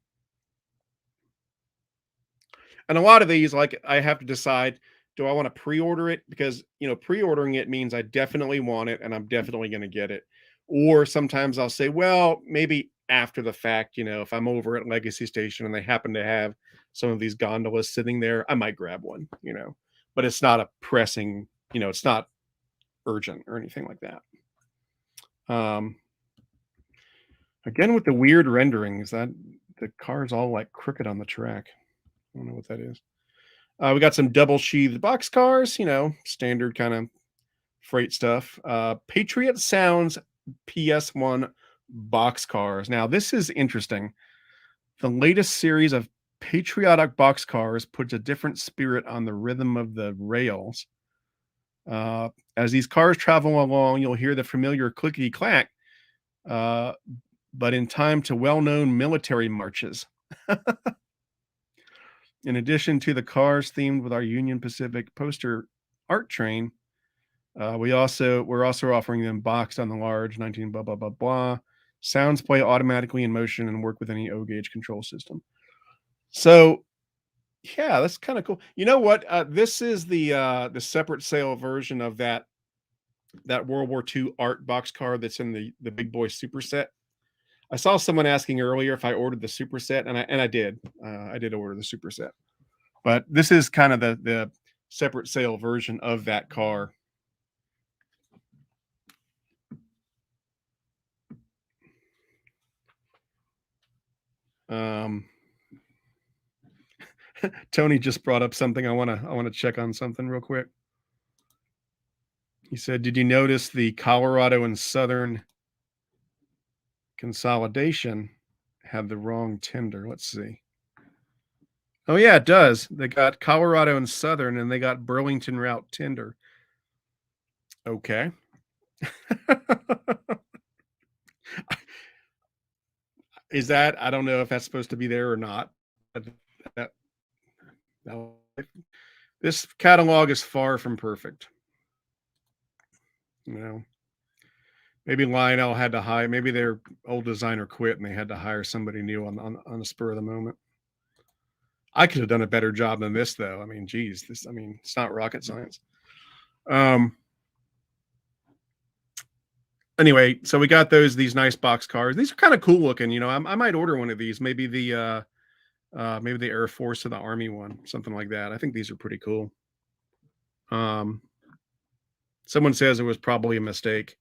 and a lot of these, like, I have to decide, do I want to pre-order it? Because, pre-ordering it means I definitely want it and I'm definitely going to get it. Or sometimes I'll say, well, maybe after the fact, if I'm over at Legacy Station and they happen to have some of these gondolas sitting there, I might grab one. But it's not a pressing, it's not urgent or anything like that. Um, again, with the weird renderings, that the car's all like crooked on the track. I don't know what that is. We got some double sheathed boxcars, standard kind of freight stuff. Patriot Sounds PS1 boxcars. Now, this is interesting. The latest series of patriotic boxcars puts a different spirit on the rhythm of the rails. As these cars travel along, you'll hear the familiar clickety clack, uh, but in time to well known military marches. In addition to the cars themed with our Union Pacific poster art train, we're also offering them boxed on the large 19 blah blah blah blah. Sounds play automatically in motion and work with any O gauge control system. So yeah, that's kind of cool. You know what? This is the separate sale version of that World War II art box car that's in the big boy superset. I saw someone asking earlier if I ordered the superset, and I did. I did order the superset. But this is kind of the separate sale version of that car. Um, Tony just brought up something. I want to check on something real quick. He said, "Did you notice the Colorado and Southern consolidation had the wrong tender?" Let's see. Oh yeah, it does. They got Colorado and Southern, and they got Burlington Route tender. Okay. Is that? I don't know if that's supposed to be there or not. But that, that, this catalog is far from perfect. You know, maybe Lionel had to hire. Maybe their old designer quit, and they had to hire somebody new on the spur of the moment. I could have done a better job than this, though. I mean, geez, this. I mean, it's not rocket science. Um. Anyway, so we got these nice box cars. These are kind of cool looking. I might order one of these. Maybe the Air Force or the Army one, something like that. I think these are pretty cool. Um. Someone says it was probably a mistake.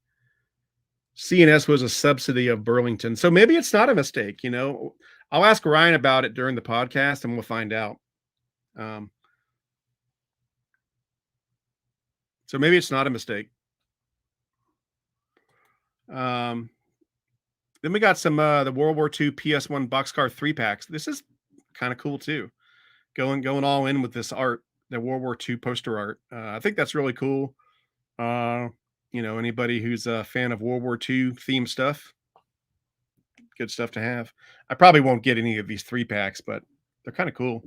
CNS was a subsidy of Burlington. So maybe it's not a mistake, you know. I'll ask Ryan about it during the podcast and we'll find out. Um, so maybe it's not a mistake. Then we got some the World War II PS1 boxcar 3-packs. This is kind of cool too. Going all in with this art, the World War II poster art. I think that's really cool. Uh, you know, anybody who's a fan of World War II themed stuff, good stuff to have. I probably won't get any of these 3-packs, but they're kind of cool.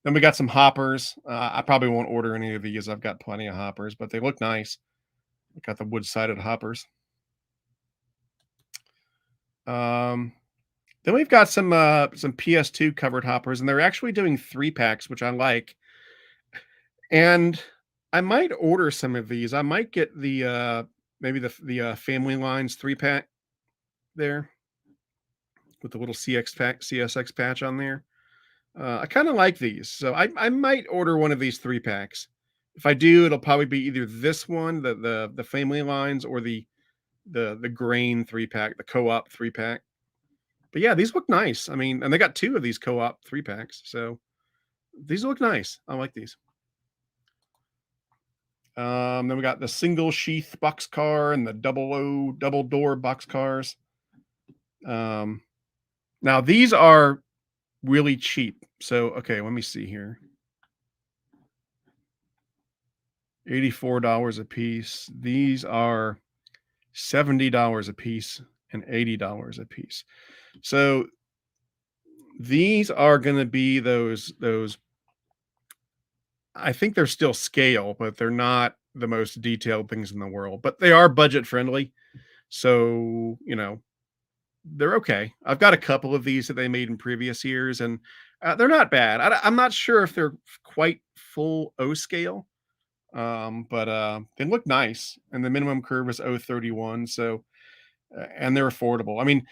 Then we got some hoppers. I probably won't order any of these. I've got plenty of hoppers, but they look nice. We got the wood-sided hoppers. Then we've got some PS2 covered hoppers, and they're actually doing 3-packs, which I like. And I might order some of these. I might get the maybe the Family Lines 3-pack there with the little CSX patch on there. I kind of like these, so I might order one of these 3-packs. If I do, it'll probably be either this one, the Family Lines, or the grain 3-pack, the co-op 3-pack. But yeah, these look nice. I mean, and they got 2 of these co-op 3-packs, so these look nice. I like these. Then we got the single sheath boxcar and the double door boxcars. Now these are really cheap. So okay, let me see here. $84 a piece. These are $70 a piece and $80 a piece. So these are going to be those I think they're still scale, but they're not the most detailed things in the world, but they are budget friendly. So, you know, they're okay. I've got a couple of these that they made in previous years, and they're not bad. I'm not sure if they're quite full O scale, but they look nice. And the minimum curve is 031. So, and they're affordable. I mean,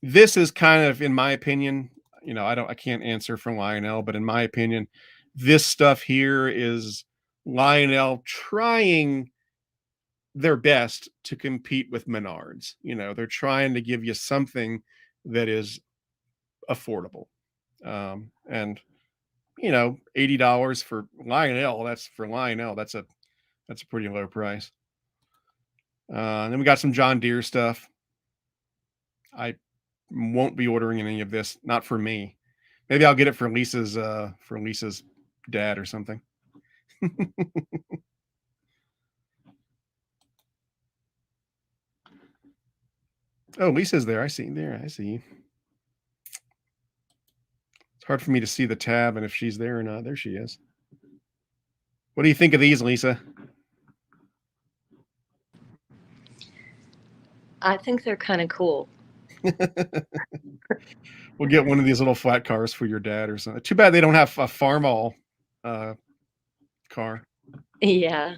this is kind of, in my opinion, you know, I can't answer for Lionel, but in my opinion, this stuff here is Lionel trying their best to compete with Menards. You know, they're trying to give you something that is affordable. And you know, $80 for Lionel, that's for Lionel, that's a pretty low price. Then we got some John Deere stuff. I won't be ordering any of this, not for me. Maybe I'll get it for Lisa's dad or something. Oh, Lisa's there. I see there. I see. It's hard for me to see the tab and if she's there or not. There she is. What do you think of these, Lisa? I think they're kind of cool. We'll get one of these little flat cars for your dad or something. Too bad they don't have a Farmall car. Yeah.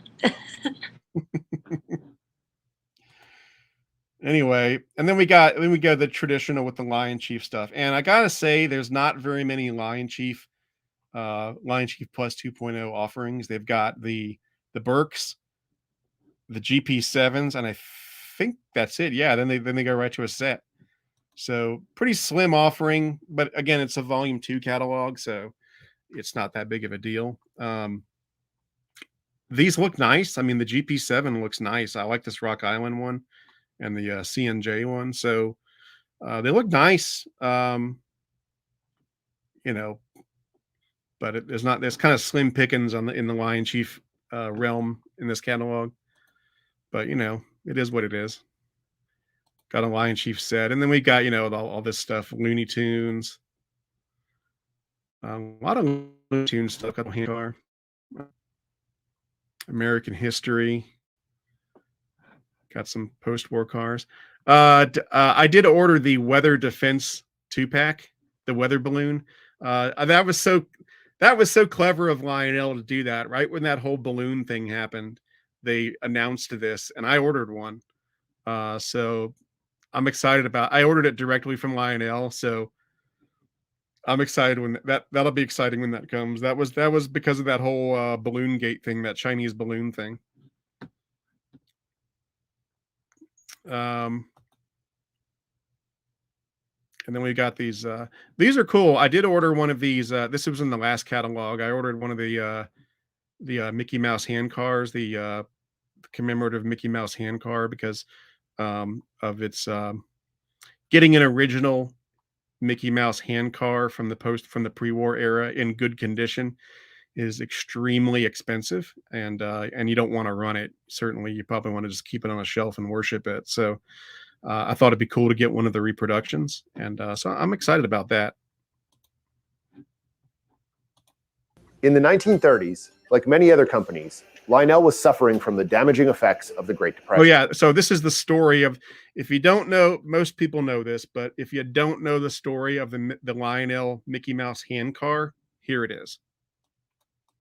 Anyway, and then we go the traditional with the Lion Chief stuff. And I gotta say, there's not very many Lion Chief Plus 2.0 offerings. They've got the Burks, the GP7s, and I think that's it. Yeah, then they go right to a set. So pretty slim offering, but again, it's a volume 2 catalog, so it's not that big of a deal. These look nice. I mean, the GP7 looks nice. I like this Rock Island one and the CNJ one. So they look nice. You know, but there's kind of slim pickings in the Lion Chief realm in this catalog. But you know, it is what it is. Got a Lion Chief set, and then we got, you know, all this stuff, Looney Tunes, a lot of Looney Tunes stuff. Got the car, American history. Got some post-war cars. I did order the Weather Defense 2-pack, the weather balloon. That was so clever of Lionel to do that. Right when that whole balloon thing happened, they announced this, and I ordered one. So I'm excited about. I ordered it directly from Lionel, so I'm excited when that'll be exciting when that comes. That was because of that whole balloon gate thing, that Chinese balloon thing. Um, and then we got these are cool. I did order one of these. This was in the last catalog. I ordered one of the Mickey Mouse hand cars, the commemorative Mickey Mouse hand car, because of its getting an original Mickey Mouse hand car from the pre-war era in good condition is extremely expensive, and you don't want to run it. Certainly, you probably want to just keep it on a shelf and worship it. So I thought it'd be cool to get one of the reproductions, and so I'm excited about that. In the 1930s, like many other companies, Lionel was suffering from the damaging effects of the Great Depression. Oh yeah, so this is the story of, if you don't know, most people know this, but if you don't know the story of the Lionel Mickey Mouse hand car, here it is.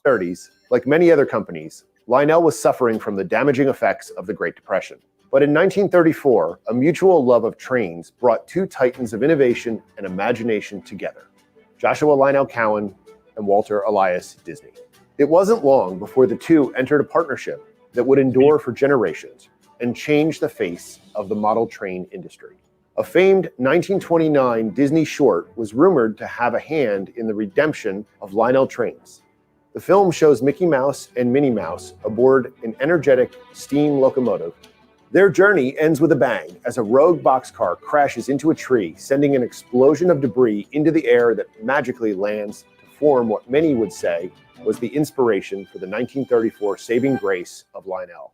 30s, like many other companies, Lionel was suffering from the damaging effects of the Great Depression. But in 1934, a mutual love of trains brought two titans of innovation and imagination together, Joshua Lionel Cowan and Walter Elias Disney. It wasn't long before the two entered a partnership that would endure for generations and change the face of the model train industry. A famed 1929 Disney short was rumored to have a hand in the redemption of Lionel trains. The film shows Mickey Mouse and Minnie Mouse aboard an energetic steam locomotive. Their journey ends with a bang as a rogue boxcar crashes into a tree, sending an explosion of debris into the air that magically lands to form what many would say was the inspiration for the 1934 saving grace of Lionel,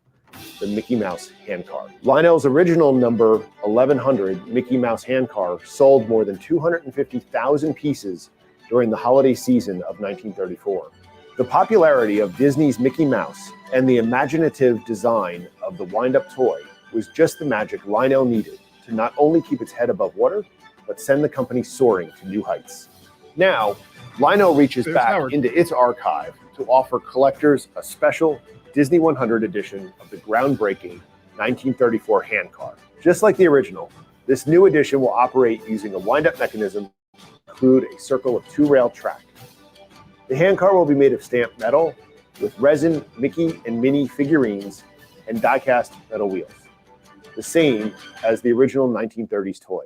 the Mickey Mouse handcar. Lionel's original number 1100 Mickey Mouse handcar sold more than 250,000 pieces during the holiday season of 1934. The popularity of Disney's Mickey Mouse and the imaginative design of the wind-up toy was just the magic Lionel needed to not only keep its head above water, but send the company soaring to new heights. Now, Lionel reaches back into its archive to offer collectors a special Disney 100 edition of the groundbreaking 1934 handcar. Just like the original, this new edition will operate using a wind-up mechanism to include a circle of two-rail track. The handcar will be made of stamped metal with resin Mickey and Minnie figurines and die-cast metal wheels, the same as the original 1930s toy.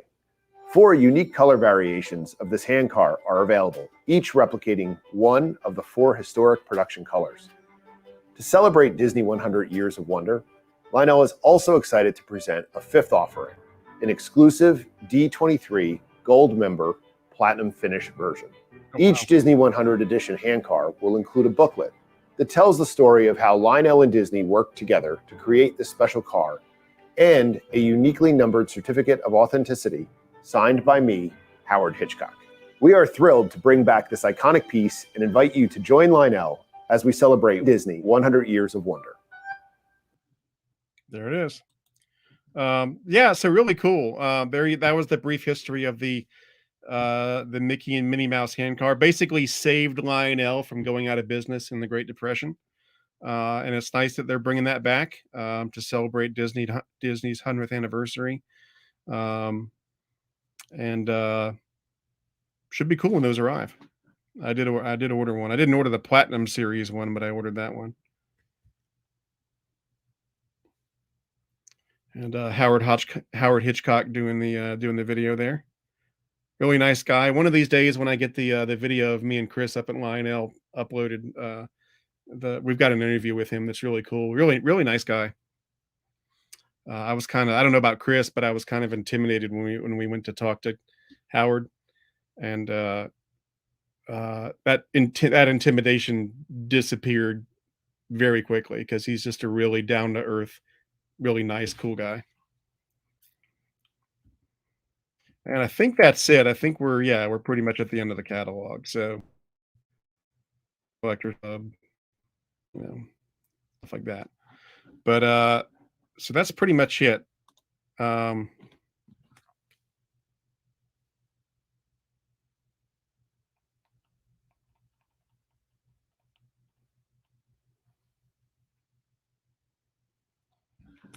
4 unique color variations of this handcar are available, each replicating one of the 4 historic production colors. To celebrate Disney 100 Years of Wonder, Lionel is also excited to present a 5th offering, an exclusive D23 Gold Member Platinum Finish version. Each Disney 100 edition handcar will include a booklet that tells the story of how Lionel and Disney worked together to create this special car, and a uniquely numbered certificate of authenticity signed by me, Howard Hitchcock. We are thrilled to bring back this iconic piece and invite you to join Lionel as we celebrate Disney 100 Years of Wonder. There it is. Yeah, so really cool. That was the brief history of the Mickey and Minnie Mouse handcar. Basically saved Lionel from going out of business in the Great Depression. And it's nice that they're bringing that back to celebrate Disney's 100th anniversary. And should be cool when those arrive. I did order one. I didn't order the Platinum Series one, but I ordered that one. And Howard Hitchcock doing the video there. Really nice guy. One of these days when I get the video of me and Chris up at Lionel uploaded, we've got an interview with him that's really cool. Really, really nice guy. I don't know about Chris, but I was kind of intimidated when we went to talk to Howard, and that intimidation disappeared very quickly because he's just a really down to earth, really nice, cool guy. And I think that's it. I think we're pretty much at the end of the catalog. So collector hub, stuff like that. But so that's pretty much it.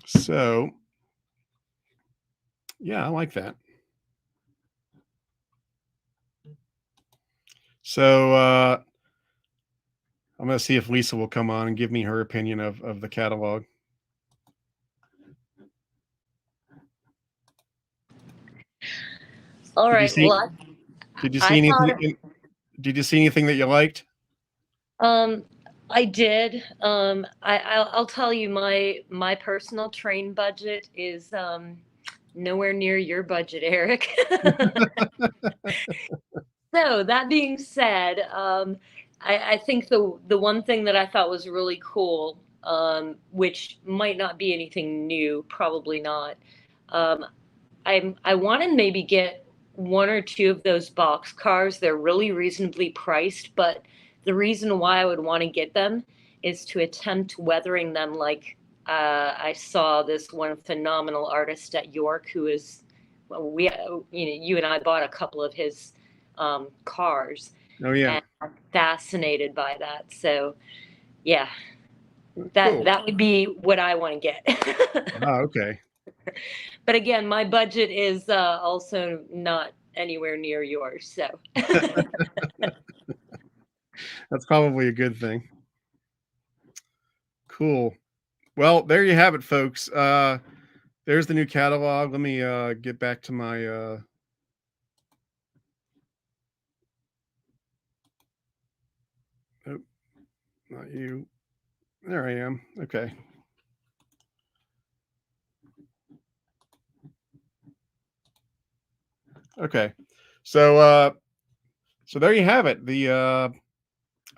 So yeah, I like that. So I'm going to see if Lisa will come on and give me her opinion of the catalog. All Did you right. see? Well, Did you see I thought, anything? Did you see anything that you liked? um, I did. I'll tell you, my personal train budget is nowhere near your budget, Eric. So that being said, I think the one thing that I thought was really cool, which might not be anything new, probably not. Um, I want to maybe get one or two of those box cars. They're really reasonably priced, but the reason why I would want to get them is to attempt weathering them. Like I saw this one phenomenal artist at York who is, well, you and I bought a couple of his cars, Oh yeah, and I'm fascinated by that. So yeah, that cool. that would be what I want to get. Oh, okay. But again, my budget is also not anywhere near yours. So That's probably a good thing. Cool. Well, there you have it, folks. There's the new catalog. Let me get back to my oh, not you. There I am. Okay. Okay. So there you have it. The am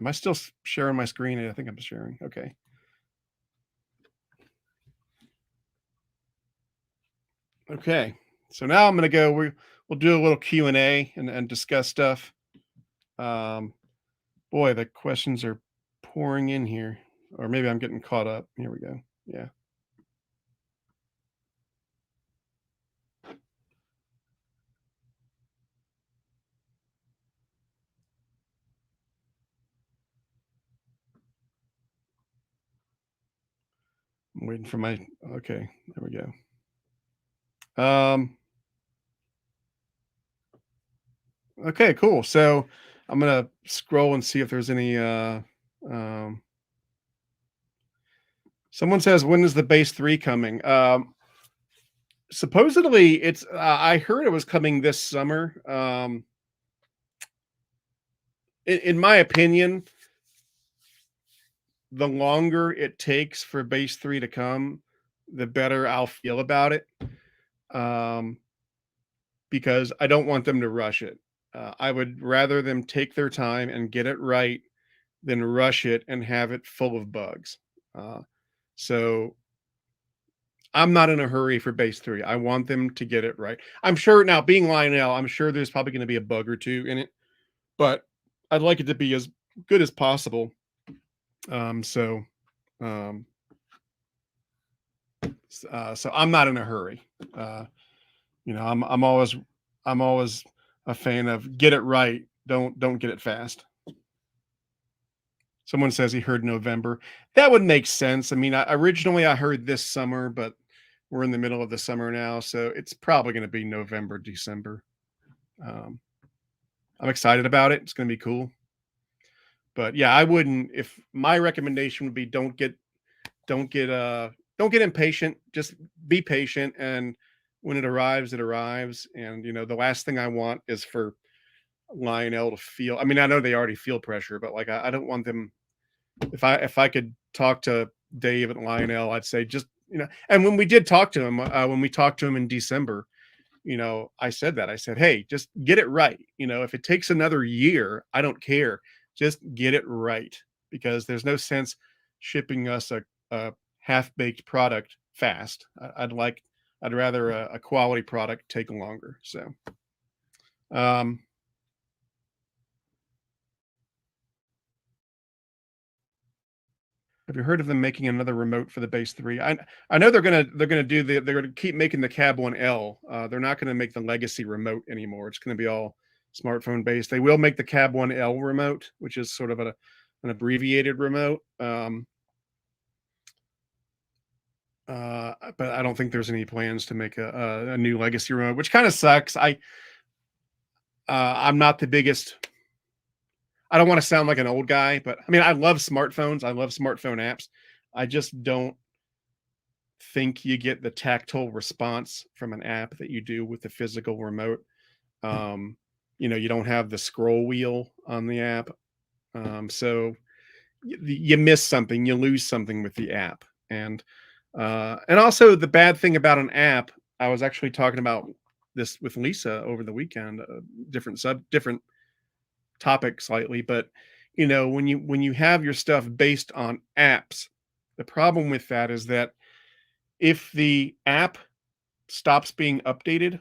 I still sharing my screen? I think I'm sharing. Okay. Okay. So now I'm going to go we'll do a little Q&A and discuss stuff. Boy, the questions are pouring in here, or maybe I'm getting caught up. Here we go. Yeah. I'm waiting for my, okay, there we go. Okay, cool. So I'm going to scroll and see if there's any, um, someone says, when is the base 3 coming? Supposedly it's, I heard it was coming this summer. In my opinion, the longer it takes for base 3 to come, the better I'll feel about it. Um, because I don't want them to rush it. I would rather them take their time and get it right than rush it and have it full of bugs. Uh, so I'm not in a hurry for base 3. I want them to get it right. I'm sure now, being Lionel, I'm sure there's probably going to be a bug or two in it, but I'd like it to be as good as possible. So um, so I'm not in a hurry. I'm always a fan of get it right. Don't get it fast. Someone says he heard November. That would make sense. I mean, originally I heard this summer, but we're in the middle of the summer now, so it's probably going to be November, December. I'm excited about it. It's going to be cool. But yeah, I wouldn't. If my recommendation would be, don't get impatient. Just be patient, and when it arrives, it arrives. And the last thing I want is for Lionel to feel. I mean, I know they already feel pressure, but like I don't want them. If I could talk to Dave and Lionel, I'd say just And when we did talk to him, when we talked to him in December, I said that. I said, hey, just get it right. If it takes another year, I don't care. Just get it right, because there's no sense shipping us a half-baked product fast. I'd rather a quality product take longer. So, have you heard of them making another remote for the base 3? I know they're gonna keep making the Cab 1L. They're not gonna make the legacy remote anymore. It's gonna be all smartphone based. They will make the Cab 1L remote, which is sort of an abbreviated remote. But I don't think there's any plans to make a new legacy remote, which kind of sucks. I'm not the biggest. I don't want to sound like an old guy, but I mean, I love smartphones. I love smartphone apps. I just don't think you get the tactile response from an app that you do with the physical remote. You don't have the scroll wheel on the app. So you miss something, you lose something with the app. And also the bad thing about an app, I was actually talking about this with Lisa over the weekend, different topic slightly, but when you have your stuff based on apps, the problem with that is that if the app stops being updated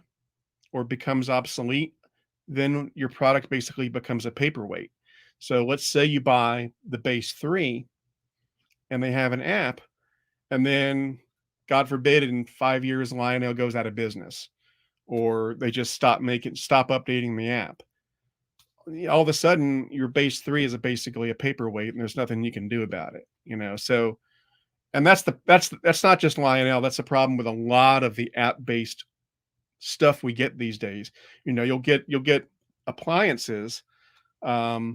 or becomes obsolete, then your product basically becomes a paperweight. So let's say you buy the base 3 and they have an app, and then God forbid in 5 years Lionel goes out of business, or they just stop updating the app. All of a sudden your base 3 is basically a paperweight and there's nothing you can do about it. So, and that's not just Lionel, that's the problem with a lot of the app based stuff we get these days. You'll get appliances that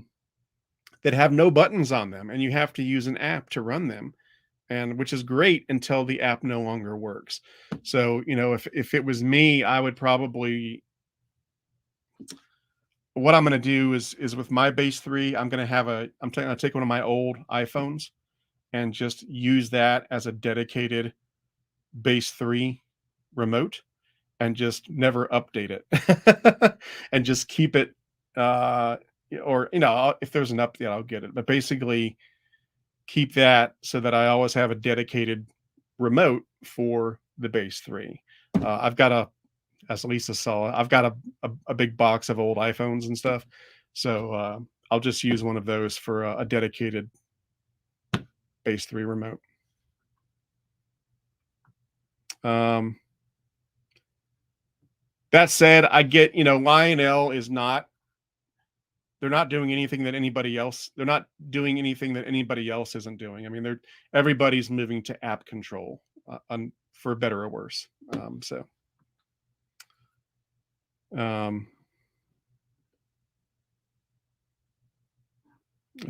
have no buttons on them, and you have to use an app to run them, and which is great until the app no longer works. So if it was me, I would probably, what I'm going to do is with my base 3, I'm going to take one of my old iPhones and just use that as a dedicated base 3 remote and just never update it and just keep it, or if there's an update I'll get it, but basically keep that so that I always have a dedicated remote for the base 3. I've got as Lisa saw, I've got a big box of old iPhones and stuff, so I'll just use one of those for a dedicated base 3 remote. That said, I get, Lionel is not, they're not doing anything that anybody else, they're not doing anything that anybody else isn't doing. I mean, everybody's moving to app control, for better or worse. Let's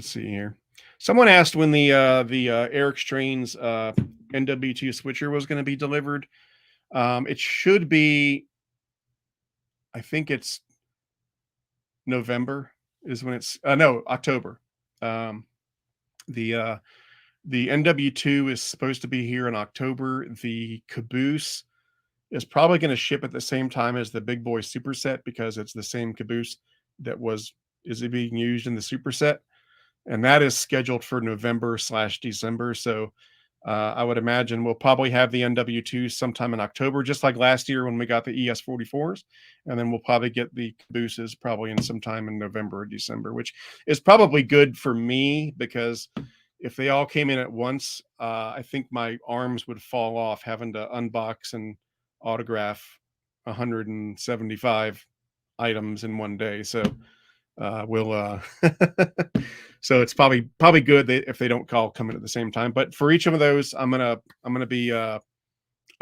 see here. Someone asked when the Eric Strain's NW2 switcher was going to be delivered. It should be, I think it's November is when it's no, October. The NW2 is supposed to be here in October. The caboose is probably going to ship at the same time as the big boy superset, because it's the same caboose that is being used in the superset, and that is scheduled for November/December. So I would imagine we'll probably have the NW2 sometime in October, just like last year when we got the ES44s. And then we'll probably get the cabooses probably in sometime in November or December, which is probably good for me, because if they all came in at once, I think my arms would fall off having to unbox and autograph 175 items in one day. So so it's probably good that if they don't come in at the same time. But for each of those, I'm gonna be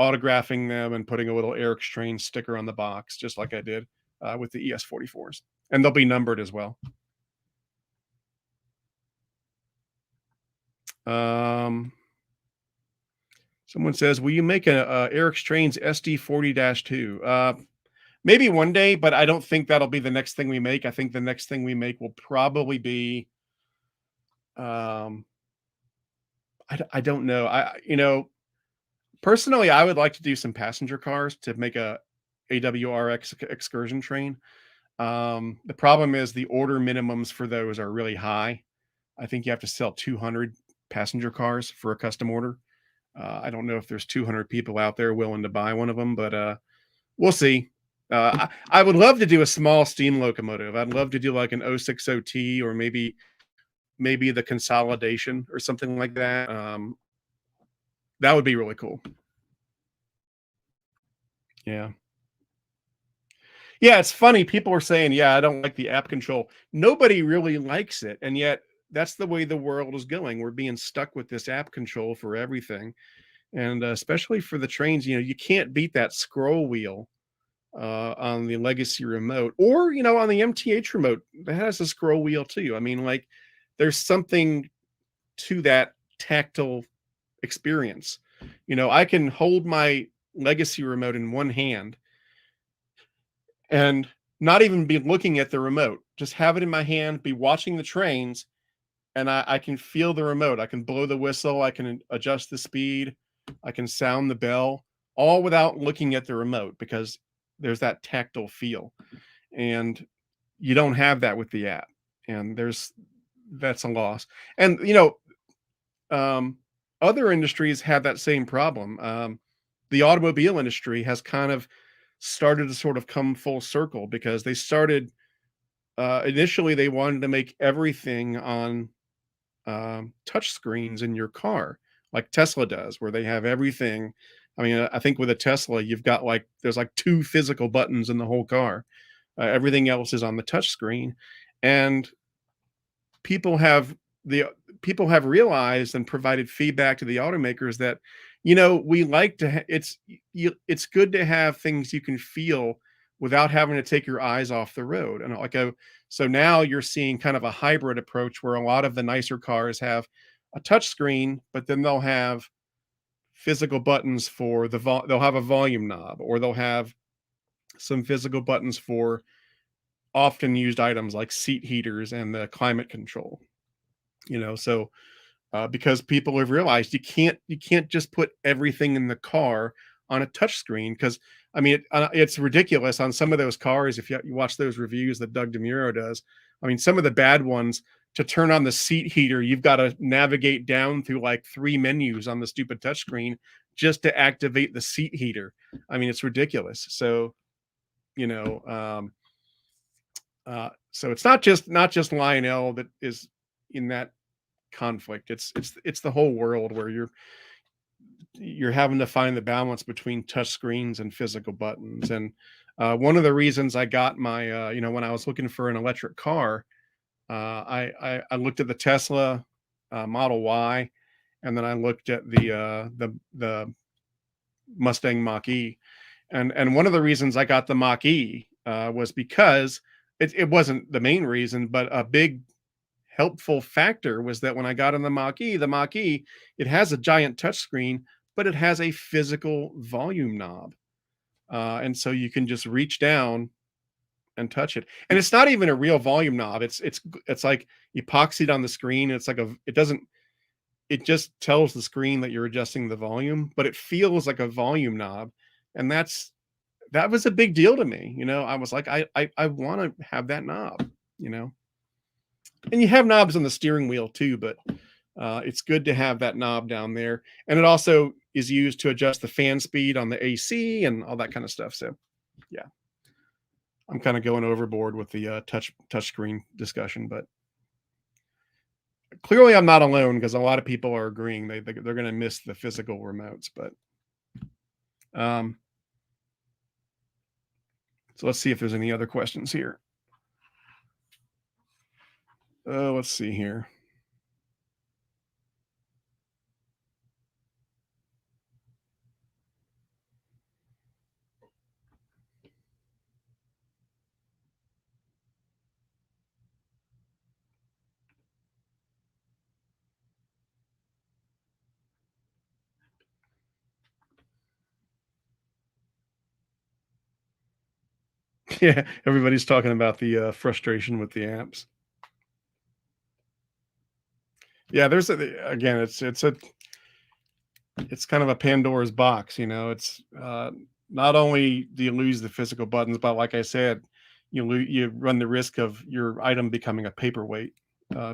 autographing them and putting a little Eric Strain sticker on the box, just like I did with the ES44s, and they'll be numbered as well. Someone says, will you make a Eric Strain's SD40-2? Maybe one day, but I don't think that'll be the next thing we make. I think the next thing we make will probably be, I don't know. Personally, I would like to do some passenger cars to make a AWRX excursion train. The problem is the order minimums for those are really high. I think you have to sell 200 passenger cars for a custom order. I don't know if there's 200 people out there willing to buy one of them, but we'll see. I would love to do a small steam locomotive. I'd love to do like an 060T, or maybe the consolidation or something like that. That would be really cool. Yeah. Yeah, it's funny. People are saying, yeah, I don't like the app control. Nobody really likes it. And yet that's the way the world is going. We're being stuck with this app control for everything. And especially for the trains, you can't beat that scroll wheel on the legacy remote, or on the MTH remote that has a scroll wheel too. I mean, like, there's something to that tactile experience. I can hold my legacy remote in one hand and not even be looking at the remote, just have it in my hand, be watching the trains, and I can feel the remote. I can blow the whistle, I can adjust the speed, I can sound the bell, all without looking at the remote, because there's that tactile feel. And you don't have that with the app. And that's a loss. And other industries have that same problem. The automobile industry has kind of started to sort of come full circle, because they started initially they wanted to make everything on touch screens in your car, like Tesla does, where they have everything. I mean, I think with a Tesla, you've got there's like 2 physical buttons in the whole car. Everything else is on the touch screen, and people have the people have realized and provided feedback to the automakers that, we like to it's good to have things you can feel without having to take your eyes off the road. And so now you're seeing kind of a hybrid approach, where a lot of the nicer cars have a touch screen, but then they'll have physical buttons for they'll have a volume knob, or they'll have some physical buttons for often used items like seat heaters and the climate control. So because people have realized you can't just put everything in the car on a touch screen, because I mean it's ridiculous on some of those cars. If you watch those reviews that Doug DeMuro does, I mean, some of the bad ones, to turn on the seat heater, you've got to navigate down through like 3 menus on the stupid touch screen just to activate the seat heater. I mean, it's ridiculous. So so it's not just Lionel that is in that conflict. It's the whole world, where you're having to find the balance between touch screens and physical buttons. And one of the reasons I got my when I was looking for an electric car, I looked at the Tesla Model Y, and then I looked at the Mustang Mach-E, and one of the reasons I got the Mach-E was because it wasn't the main reason, but a big helpful factor was that when I got on the Mach-E, it has a giant touchscreen, but it has a physical volume knob. And so you can just reach down and touch it. And it's not even a real volume knob. It's like epoxied on the screen. It just tells the screen that you're adjusting the volume, but it feels like a volume knob. And that was a big deal to me. I was like, I want to have that knob, and you have knobs on the steering wheel too, but it's good to have that knob down there. And it also is used to adjust the fan speed on the AC and all that kind of stuff. So yeah, I'm kind of going overboard with the touch screen discussion, but clearly I'm not alone, because a lot of people are agreeing they're going to miss the physical remotes. But so let's see if there's any other questions here. Let's see here. Yeah, everybody's talking about the frustration with the apps. Yeah, again, it's kind of a Pandora's box. It's not only do you lose the physical buttons, but like I said, you run the risk of your item becoming a paperweight,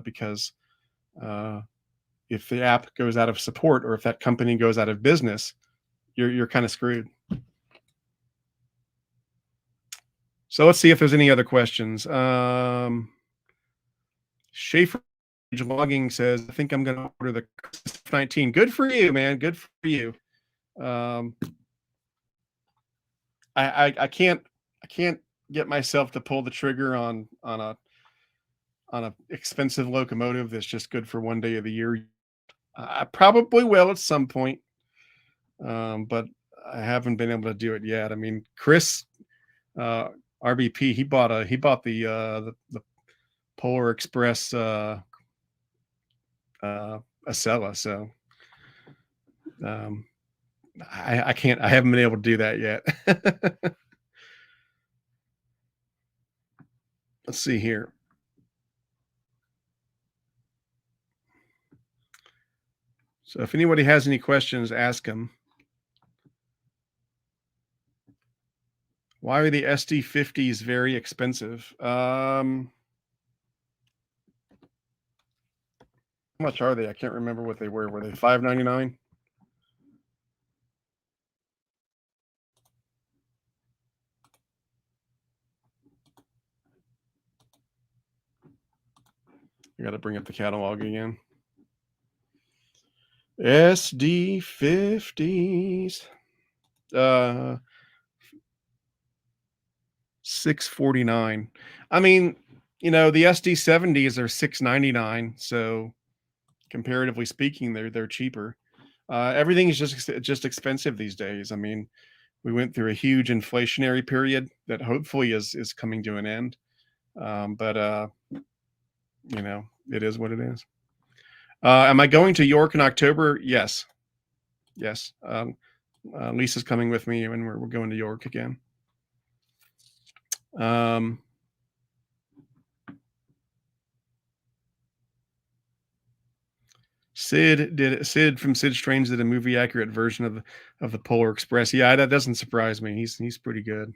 because if the app goes out of support, or if that company goes out of business, you're kind of screwed. So let's see if there's any other questions. Schaefer Logging says, I think I'm going to order the 19. Good for you, man. Good for you. I can't get myself to pull the trigger on a expensive locomotive that's just good for one day of the year. I probably will at some point, but I haven't been able to do it yet. I mean, Chris RBP, he bought the Polar Express Acela, so I haven't been able to do that yet. Let's see here. So if anybody has any questions, ask them. Why are the SD50s very expensive? How much are they? I can't remember what they were. Were they $5.99? I got to bring up the catalog again. SD50s. $649. I mean, you know, the SD70s are $699. So comparatively speaking, they're cheaper. Everything is just expensive these days. I mean, we went through a huge inflationary period that hopefully is coming to an end. But you know, it is what it is. Am I going to York in October? Yes. Yes. Lisa's coming with me, and we're going to York again. Sid from Sid Strange did a movie accurate version of the Polar Express. Yeah, that doesn't surprise me. He's pretty good.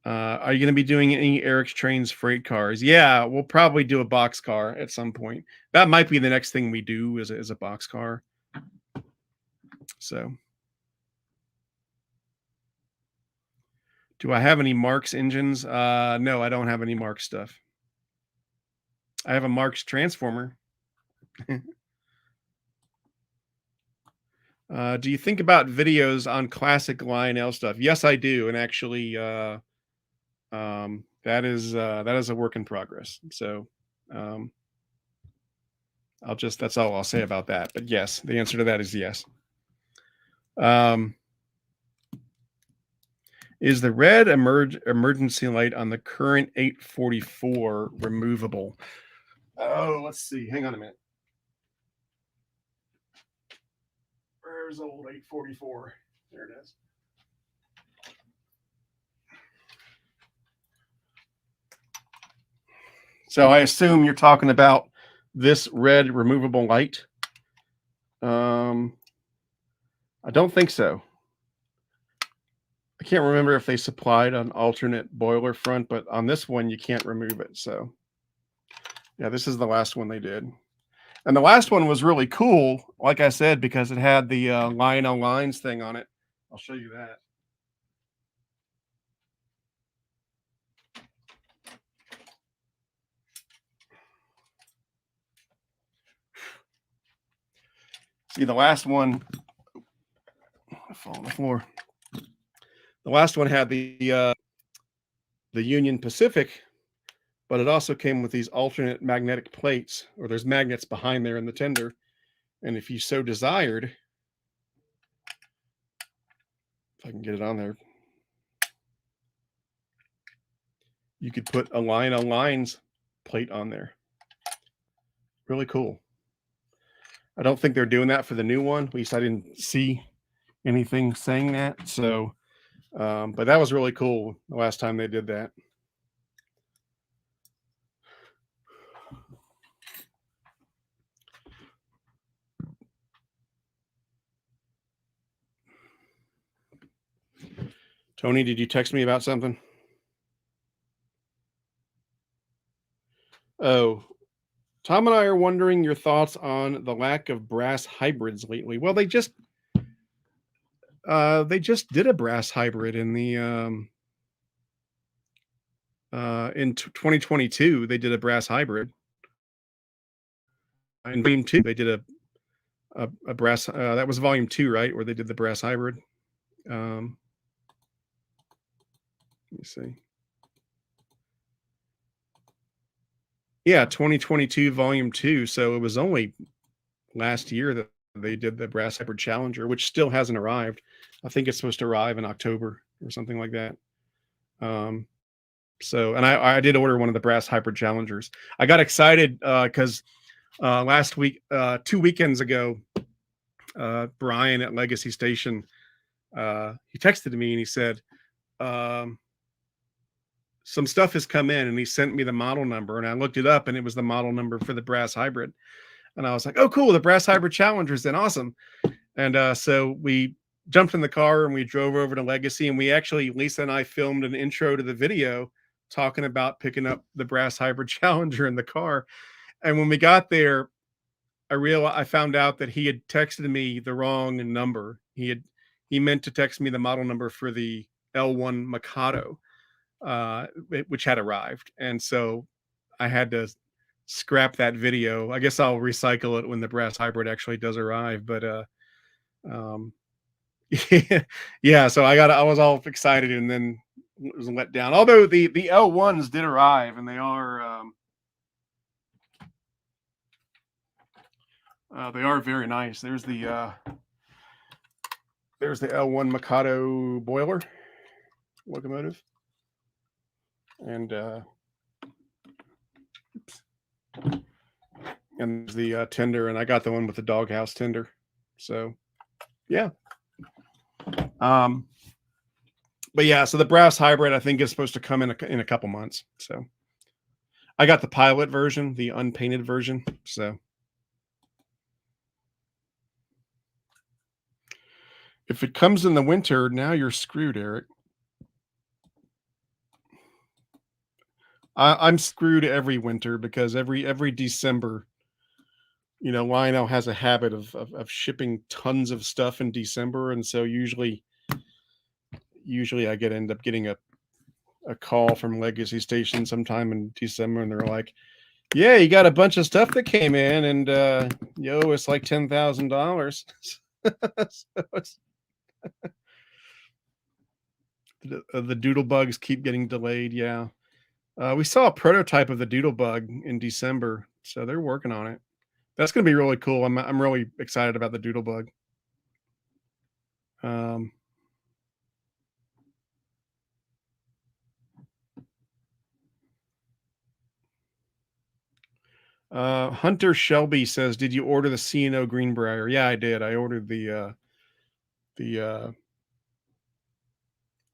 Are you going to be doing any Eric's Trains freight cars? Yeah, we'll probably do a boxcar at some point. That might be the next thing we do is a boxcar. So, do I have any Marx engines? No, I don't have any Marx stuff. I have a Marx transformer. Do you think about videos on classic Lionel stuff? Yes, I do, and actually, that is a work in progress. So, that's all I'll say about that. But yes, the answer to that is yes. Is the red emergency light on the current 844 removable? Oh, let's see. Hang on a minute. Where's old 844? There it is. So I assume you're talking about this red removable light. I don't think so. I can't remember if they supplied an alternate boiler front, but on this one, you can't remove it. So yeah, this is the last one they did. And the last one was really cool, like I said, because it had the Lionel lines thing on it. I'll show you that. See, the last one, I fall on the floor. The last one had the Union Pacific, but it also came with these alternate magnetic plates, or there's magnets behind there in the tender. And if you so desired, if I can get it on there, you could put a Lionel lines plate on there. Really cool. I don't think they're doing that for the new one. At least I didn't see anything saying that. So, but that was really cool the last time they did that. Tony, did you text me about something? Oh, Tom and I are wondering your thoughts on the lack of brass hybrids lately. Well, they just did a brass hybrid in the in 2022. They did a brass hybrid. In volume 2, they did a brass. That was volume 2, right, where they did the brass hybrid. Let me see. Yeah, 2022 volume 2. So it was only last year that they did the brass hybrid Challenger, which still hasn't arrived. I think it's supposed to arrive in October or something like that. So, and I did order one of the brass hybrid Challengers. I got excited because last week, 2 weekends ago, Brian at Legacy Station, he texted me and he said, some stuff has come in, and he sent me the model number, and I looked it up, and it was the model number for the brass hybrid. And I was like, oh, cool. The brass hybrid Challenger's then. Awesome. And so we jumped in the car and we drove over to Legacy, and we actually, Lisa and I filmed an intro to the video talking about picking up the brass hybrid Challenger in the car. And when we got there, I found out that he had texted me the wrong number. He meant to text me the model number for the L1 Mikado, which had arrived. And so I had to scrap that video. I guess I'll recycle it when the brass hybrid actually does arrive. But yeah, so I was all excited and then was let down. Although the L1s did arrive, and they are very nice. There's the L1 Mikado boiler locomotive, and and the tender, and I got the one with the doghouse tender. So yeah. But yeah, so the brass hybrid I think is supposed to come in a couple months. So I got the pilot version, the unpainted version. So if it comes in the winter, now you're screwed, Eric. I'm screwed every winter because every December, Lionel has a habit of shipping tons of stuff in December, and so usually I end up getting a call from Legacy Station sometime in December, and they're like, "Yeah, you got a bunch of stuff that came in, and it's like $10,000." The doodle bugs keep getting delayed. Yeah. We saw a prototype of the doodle bug in December, so they're working on it. That's going to be really cool. I'm really excited about the doodle bug. Hunter Shelby says, "Did you order the C&O Greenbrier?" Yeah, I did. I ordered the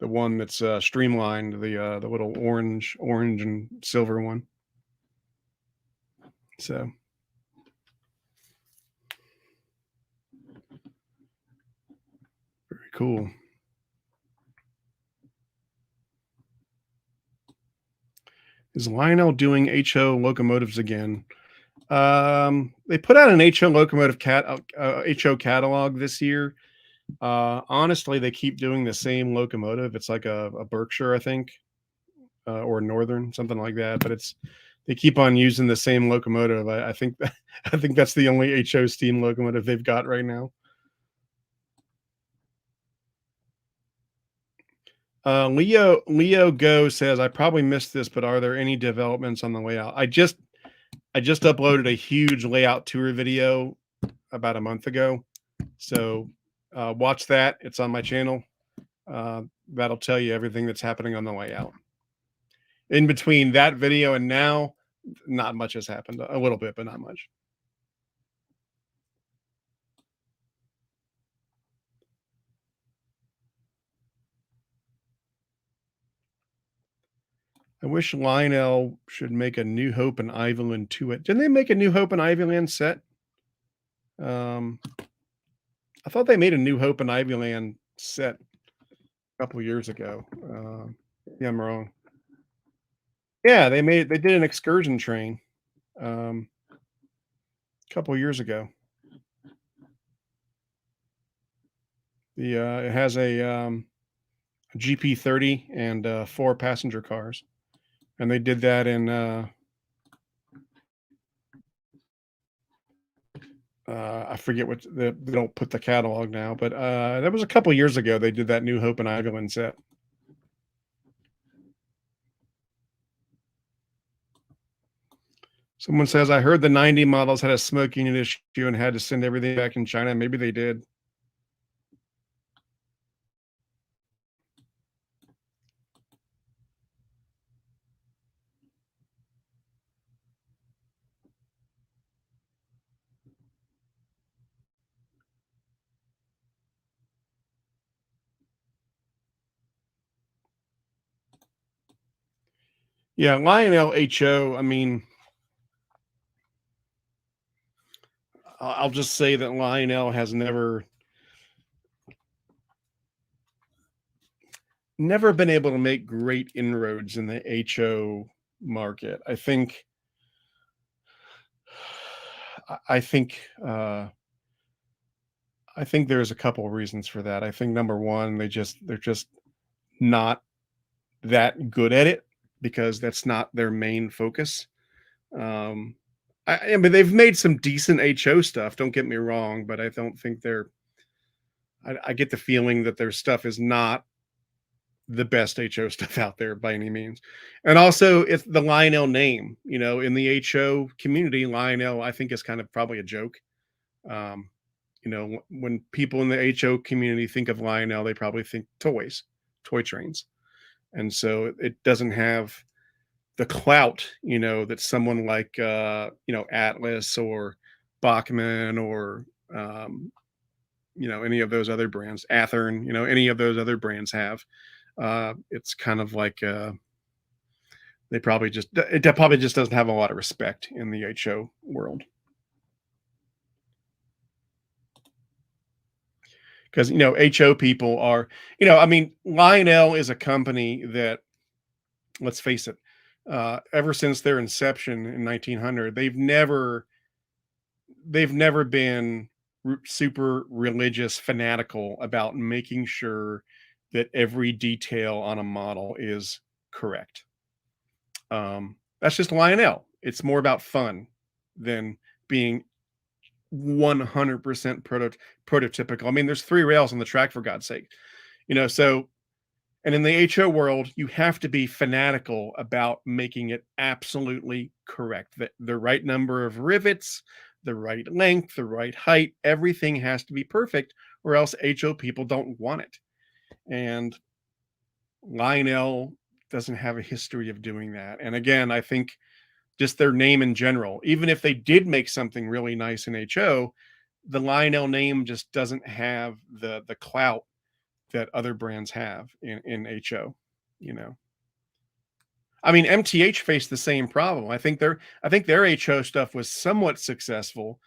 one that's streamlined, the little orange and silver one. So very cool. Is Lionel doing HO locomotives again? They put out an HO locomotive HO catalog this year. Honestly, they keep doing the same locomotive. It's like a Berkshire, I think, or Northern, something like that. But they keep on using the same locomotive. I think I think that's the only HO steam locomotive they've got right now. Leo Go says, "I probably missed this, but are there any developments on the layout?" I just uploaded a huge layout tour video about a month ago. So watch that. It's on my channel. That'll tell you everything that's happening on the layout. In between that video and now, not much has happened. A little bit, but not much. I wish Lionel should make a New Hope and Ivyland to it. Didn't they make a New Hope and Ivyland set? I thought they made a New Hope and Ivyland set a couple years ago. Yeah, I'm wrong. Yeah, they did an excursion train a couple years ago. It has a GP30 and 4 passenger cars, and they did that in I forget what they don't put the catalog now, but that was a couple years ago. They did that New Hope and Ivyland set. Someone says, "I heard the 90 models had a smoking issue and had to send everything back in China." Maybe they did. Yeah, Lionel HO. I mean, I'll just say that Lionel has never been able to make great inroads in the HO market. I think I think I think there's a couple of reasons for that. I think number one, they're just not that good at it because that's not their main focus. Um, I mean, they've made some decent HO stuff. Don't get me wrong, but I don't think they're. I get the feeling that their stuff is not the best HO stuff out there by any means. And also, it's the Lionel name. You know, in the HO community, Lionel I think is kind of probably a joke. Um, you know, when people in the HO community think of Lionel, they probably think toys, toy trains, and so it doesn't have the clout, you know, that someone like you know, Atlas or Bachman or you know, any of those other brands, Athearn, you know, any of those other brands have. It's kind of like it probably just doesn't have a lot of respect in the HO world. Because, you know, HO people are, you know, I mean, Lionel is a company that, let's face it, ever since their inception in 1900, they've never been super religious, fanatical about making sure that every detail on a model is correct. That's just Lionel. It's more about fun than being 100% prototypical. I mean, there's 3 rails on the track, for God's sake. You know, so, and in the HO world, you have to be fanatical about making it absolutely correct. The right number of rivets, the right length, the right height, everything has to be perfect, or else HO people don't want it. And Lionel doesn't have a history of doing that. And again, I think just their name in general, even if they did make something really nice in HO, the Lionel name just doesn't have the clout that other brands have in HO, you know. I mean, MTH faced the same problem. I think their HO stuff was somewhat successful.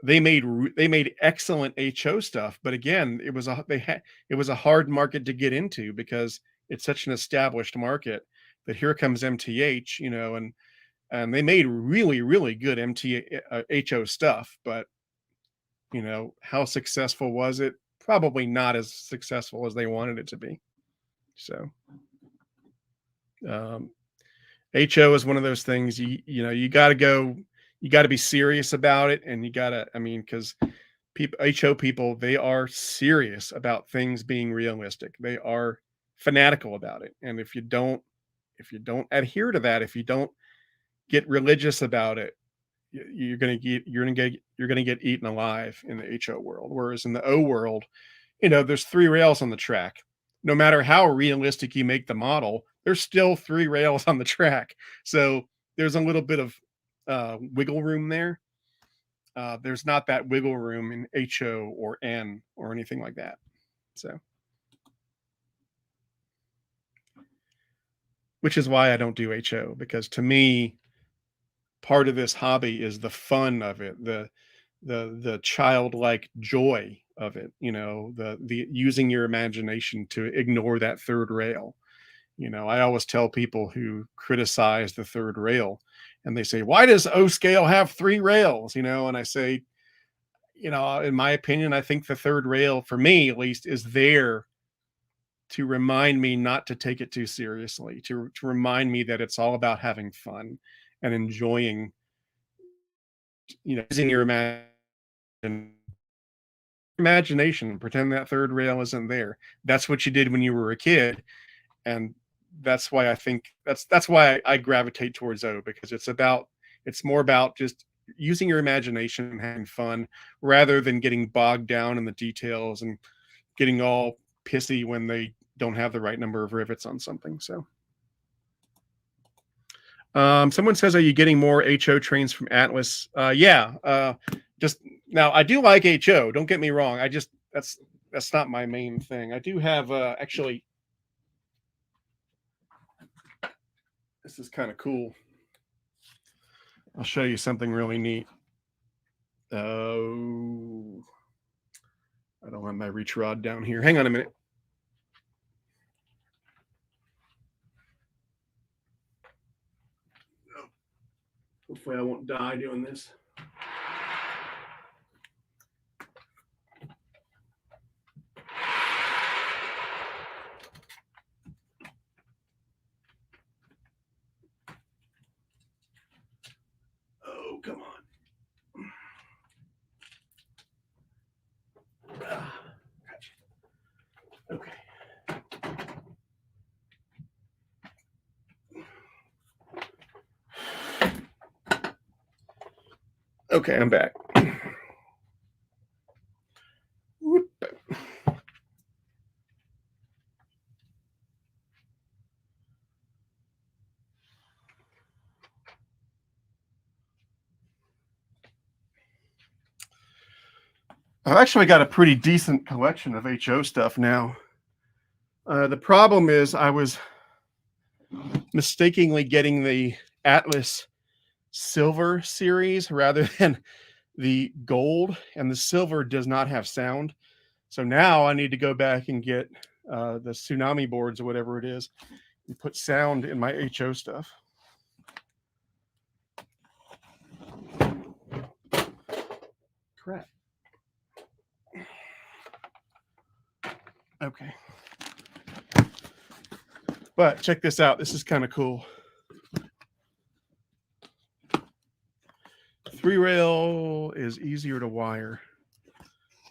They made excellent HO stuff, but again, it was a hard market to get into because it's such an established market that here comes MTH, you know, and they made really, really good HO stuff, but you know, how successful was it? Probably not as successful as they wanted it to be. So, um, HO is one of those things you know, you got to be serious about it, and you got to, I mean, because people, HO people, they are serious about things being realistic. They are fanatical about it, and if you don't adhere to that, if you don't get religious about it, you're gonna get eaten alive in the HO world. Whereas in the O world, you know, there's 3 rails on the track. No matter how realistic you make the model, there's still 3 rails on the track. So there's a little bit of wiggle room there. There's not that wiggle room in HO or N or anything like that. So, which is why I don't do HO, because to me, part of this hobby is the fun of it, the childlike joy of it, you know, the using your imagination to ignore that 3rd rail. You know, I always tell people who criticize the 3rd rail and they say, why does O scale have 3 rails? You know, and I say, you know, in my opinion, I think the 3rd rail, for me at least, is there to remind me not to take it too seriously, to remind me that it's all about having fun and enjoying, you know, using your imagination, pretend that 3rd rail isn't there. That's what you did when you were a kid. And that's why I think that's why I gravitate towards O, because it's more about just using your imagination and having fun rather than getting bogged down in the details and getting all pissy when they don't have the right number of rivets on something. So someone says, are you getting more HO trains from Atlas? Yeah. Just now, I do like HO, don't get me wrong. I just that's not my main thing. I do have actually This is kind of cool. I'll show you something really neat. Oh, I don't have my reach rod down here. Hang on a minute. Hopefully I won't die doing this. Oh, come on. Gotcha. Okay. Okay, I'm back. Whoop. I've actually got a pretty decent collection of HO stuff now. The problem is I was mistakenly getting the Atlas Silver series rather than the gold, and the silver does not have sound. So now I need to go back and get the Tsunami boards or whatever it is and put sound in my HO stuff. Crap. Okay. But check this out. This is kind of cool. 3-rail is easier to wire.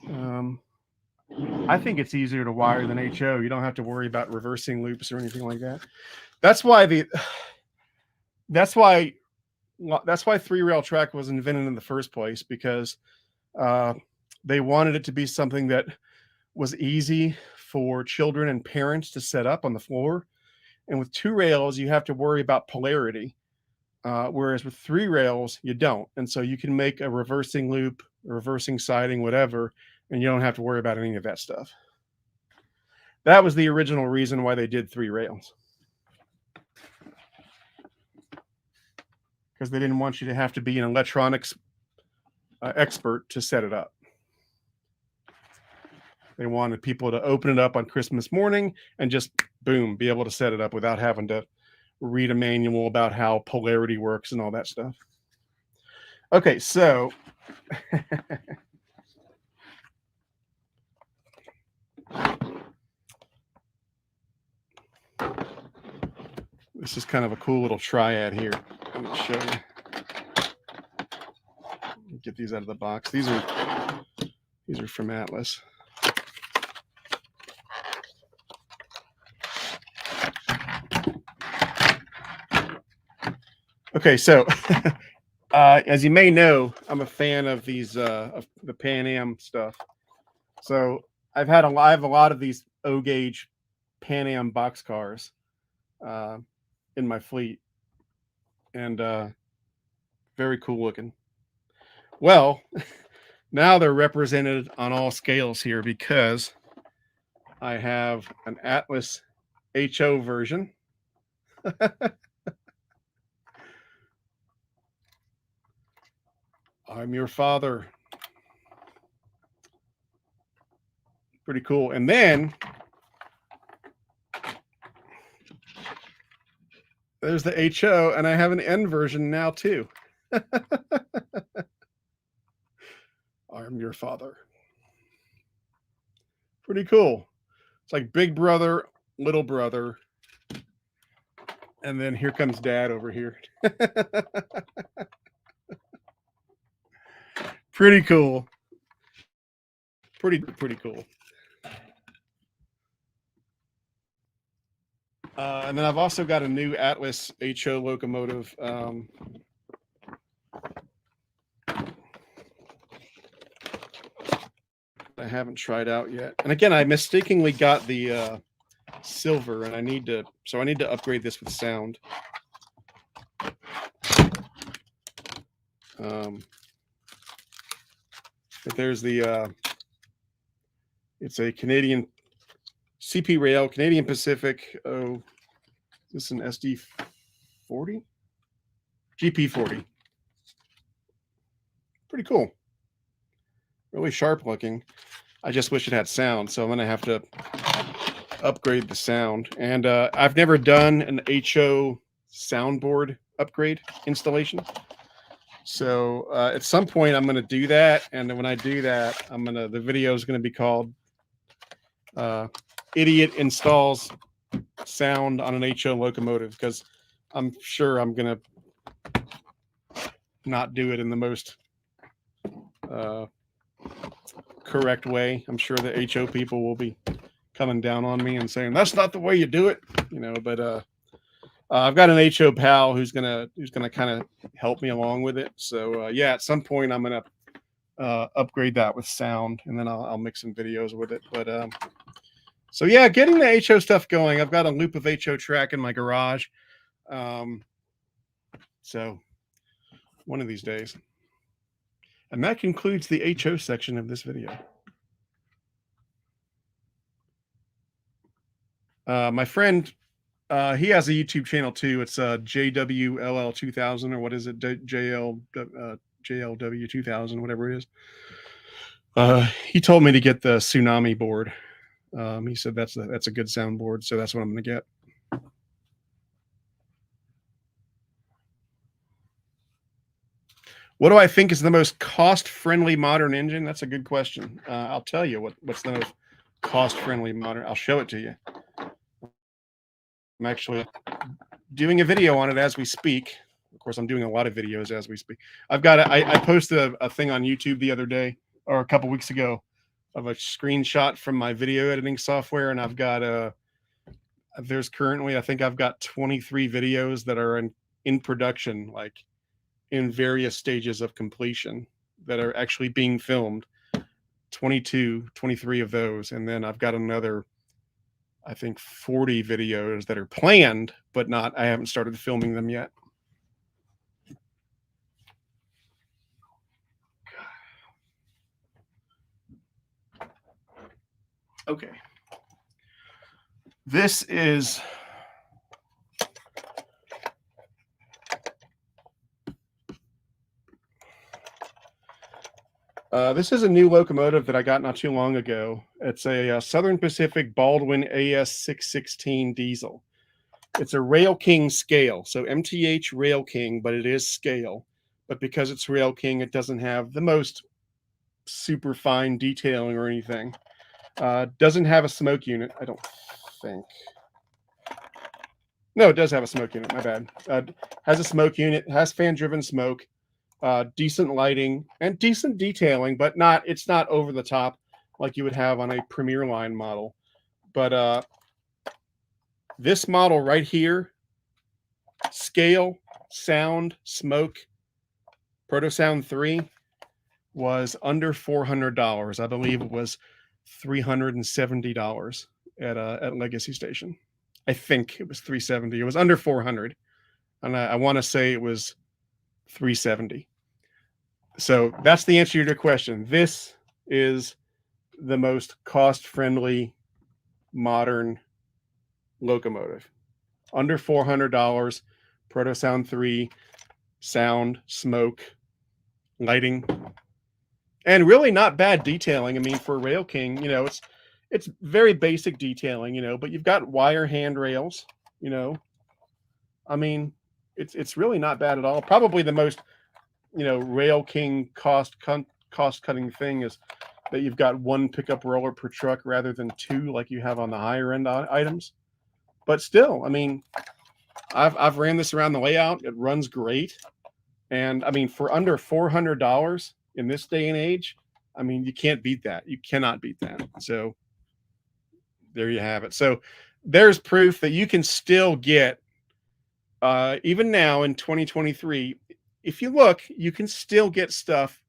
I think it's easier to wire than HO. You don't have to worry about reversing loops or anything like that. That's why 3-rail track was invented in the first place, because they wanted it to be something that was easy for children and parents to set up on the floor. And with 2 rails, you have to worry about polarity. Whereas with 3 rails, you don't. And so you can make a reversing loop, a reversing siding, whatever, and you don't have to worry about any of that stuff. That was the original reason why they did 3 rails. Because they didn't want you to have to be an electronics expert to set it up. They wanted people to open it up on Christmas morning and just, boom, be able to set it up without having to read a manual about how polarity works and all that stuff. Okay, so this is kind of a cool little triad here. Let me show you. Get these out of the box. These are from Atlas. Okay, so as you may know, I'm a fan of these of the Pan Am stuff. So I have a lot of these O gauge Pan Am boxcars in my fleet, and very cool looking. Well, now they're represented on all scales here because I have an Atlas HO version. I'm your father. Pretty cool. And then there's the HO, and I have an N version now too. I'm your father. Pretty cool. It's like big brother, little brother. And then here comes dad over here. Pretty cool. Pretty cool. And then I've also got a new Atlas HO locomotive. I haven't tried out yet. And again, I mistakenly got the silver, and I need to upgrade this with sound. But there's the it's a Canadian CP Rail, Canadian Pacific. Oh, is this an SD 40, GP40. Pretty cool. Really sharp looking. I just wish it had sound, so I'm going to have to upgrade the sound. And I've never done an HO soundboard upgrade installation. So at some point I'm going to do that. And when I do that, the video is going to be called Idiot Installs Sound on an HO Locomotive, because I'm sure I'm going to not do it in the most correct way. I'm sure the HO people will be coming down on me and saying that's not the way you do it, but I've got an HO pal who's gonna kind of help me along with it. So yeah, at some point I'm gonna upgrade that with sound, and then I'll make some videos with it. But so yeah, getting the HO stuff going. I've got a loop of HO track in my garage, so one of these days. And that concludes the HO section of this video. My friend, he has a YouTube channel too. It's JWLL 2000, or what is it? JLW 2000, whatever it is. He told me to get the Tsunami board. He said that's a good soundboard, so that's what I'm going to get. What do I think is the most cost-friendly modern engine? That's a good question. I'll tell you what's the most cost-friendly modern. I'll show it to you. I'm actually doing a video on it as we speak. Of course, I'm doing a lot of videos as we speak. I posted a thing on YouTube the other day, or a couple weeks ago, of a screenshot from my video editing software, and I've got there's currently, I think I've got 23 videos that are in production, like in various stages of completion, that are actually being filmed. 23 of those, and then I've got another, I think, 40 videos that are planned, but I haven't started filming them yet. Okay. This is a new locomotive that I got not too long ago. It's a Southern Pacific Baldwin AS616 diesel. It's a Rail King scale, so MTH Rail King, but it is scale. But because it's Rail King, it doesn't have the most super fine detailing or anything. Doesn't have a smoke unit, I don't think. No, it does have a smoke unit, my bad. Has a smoke unit, has fan-driven smoke. Decent lighting and decent detailing, but it's not over the top like you would have on a Premier line model. But this model right here, scale, sound, smoke, Proto Sound 3, was under $400. I believe it was $370 at Legacy Station. I think it was $370. It was under $400, and I want to say it was $370. So that's the answer to your question. This is the most cost-friendly modern locomotive. Under $400, Proto Sound 3, sound, smoke, lighting, and really not bad detailing. I mean, for Rail King, it's very basic detailing, but you've got wire handrails, I mean, it's really not bad at all. Probably the most Rail King cost cutting thing is that you've got one pickup roller per truck rather than two like you have on the higher end items. But still, I mean, I've ran this around the layout. It runs great. And I mean, for under $400 in this day and age, I mean, you can't beat that. You cannot beat that. So there you have it. So there's proof that you can still get, even now in 2023, if you look, you can still get stuff,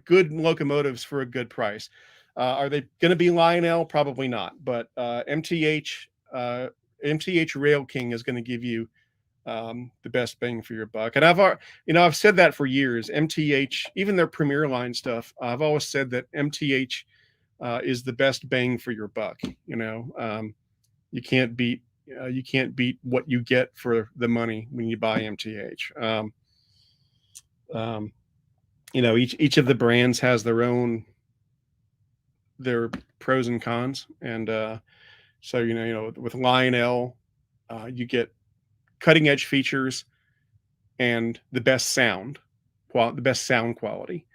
good locomotives for a good price. Are they going to be Lionel? Probably not. But MTH Rail King is going to give you the best bang for your buck. And I've said that for years. MTH, even their Premier line stuff, I've always said that MTH is the best bang for your buck. You can't beat you can't beat what you get for the money when you buy MTH. Each of the brands has their pros and cons, and so with Lionel, you get cutting edge features and the best sound quality,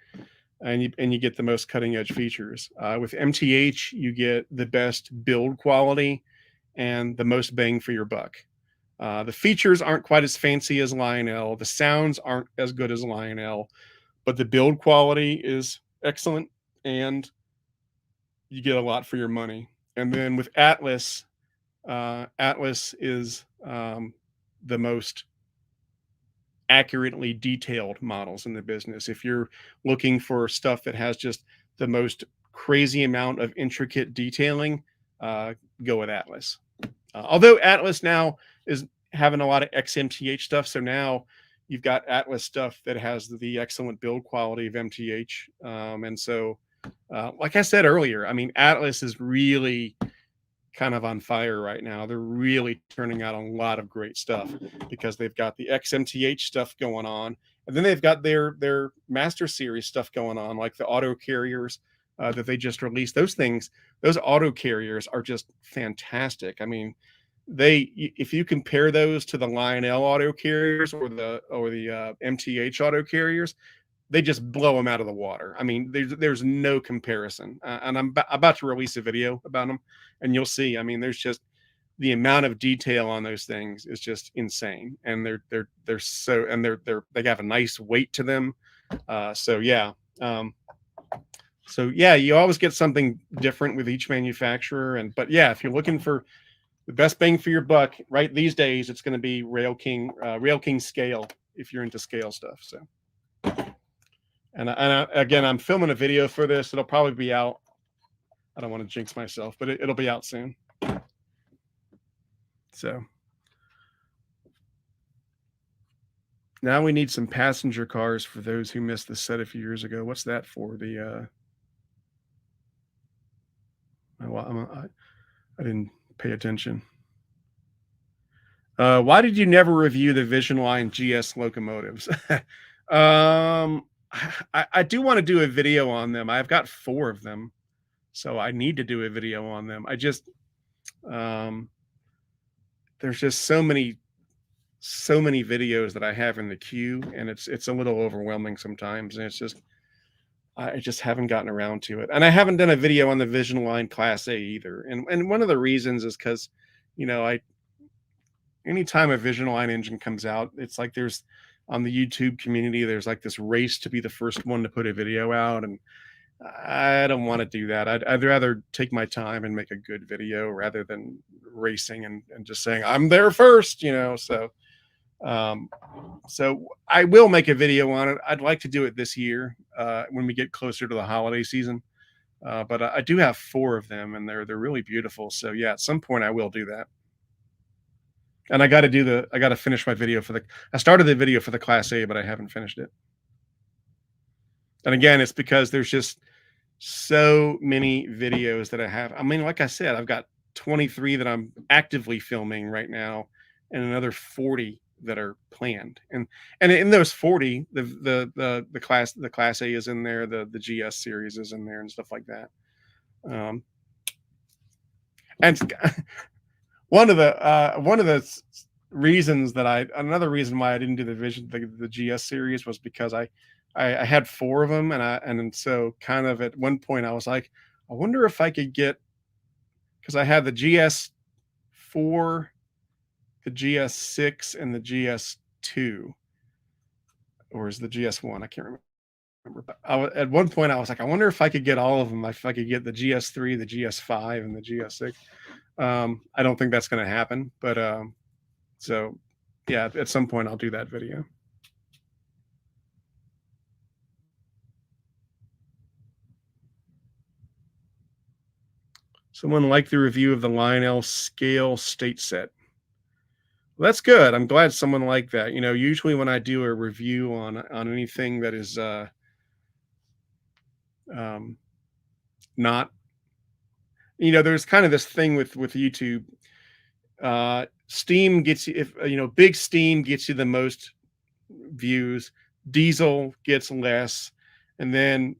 and you get the most cutting edge features. With MTH, you get the best build quality and the most bang for your buck. The features aren't quite as fancy as Lionel. The sounds aren't as good as Lionel, but the build quality is excellent, and you get a lot for your money. And then with Atlas, Atlas is the most accurately detailed models in the business. If you're looking for stuff that has just the most crazy amount of intricate detailing, go with Atlas. Although Atlas now is having a lot of XMTH stuff, so now you've got Atlas stuff that has the excellent build quality of MTH. And so, like I said earlier, I mean, Atlas is really kind of on fire right now. They're really turning out a lot of great stuff because they've got the XMTH stuff going on, and then they've got their Master Series stuff going on, like the auto carriers that they just released. Those auto carriers are just fantastic. I mean, if you compare those to the Lionel auto carriers or the MTH auto carriers, they just blow them out of the water. I mean, there's no comparison. And I'm about to release a video about them, and you'll see. I mean, there's just the amount of detail on those things is just insane, and they have a nice weight to them. So yeah, you always get something different with each manufacturer. But yeah, if you're looking for the best bang for your buck, right these days, it's going to be Rail King scale if you're into scale stuff. So. And again, I'm filming a video for this. It'll probably be out. I don't want to jinx myself, but it'll be out soon. So now we need some passenger cars for those who missed the set a few years ago. What's that for? I didn't pay attention. Why did you never review the Vision Line GS locomotives? I do want to do a video on them. I've got 4 of them, so I need to do a video on them. I just there's just so many videos that I have in the queue, and it's a little overwhelming sometimes, and I just haven't gotten around to it. And I haven't done a video on the Vision Line Class A either. And one of the reasons is because, anytime a Vision Line engine comes out, it's like there's on the YouTube community, there's like this race to be the first one to put a video out. And I don't want to do that. I'd rather take my time and make a good video rather than racing and just saying I'm there first, so I will make a video on it. I'd like to do it this year when we get closer to the holiday season. But I do have 4 of them, and they're really beautiful. So yeah, at some point I will do that. And I got to finish my video I started the video for the Class A, but I haven't finished it. And again, it's because there's just so many videos that I have. I mean, like I said, I've got 23 that I'm actively filming right now, and another 40 that are planned. And in those 40, the Class A is in there, the GS series is in there, and stuff like that. And one of the reasons another reason why I didn't do the GS series was because I had 4 of them, and so kind of at one point I was like, I wonder if I could get, because I had the GS4, the GS6, and the GS2, or is the GS1? I can't remember. But at one point I was like, I wonder if I could get all of them. If I could get the GS3, the GS5, and the GS6. I don't think that's going to happen, but so yeah, at some point I'll do that video. Someone liked the review of the Lionel scale state set. Well, that's good. I'm glad someone liked that. Usually when I do a review on anything that is not, there's kind of this thing with YouTube. Steam gets you, if big steam gets you the most views, diesel gets less, and then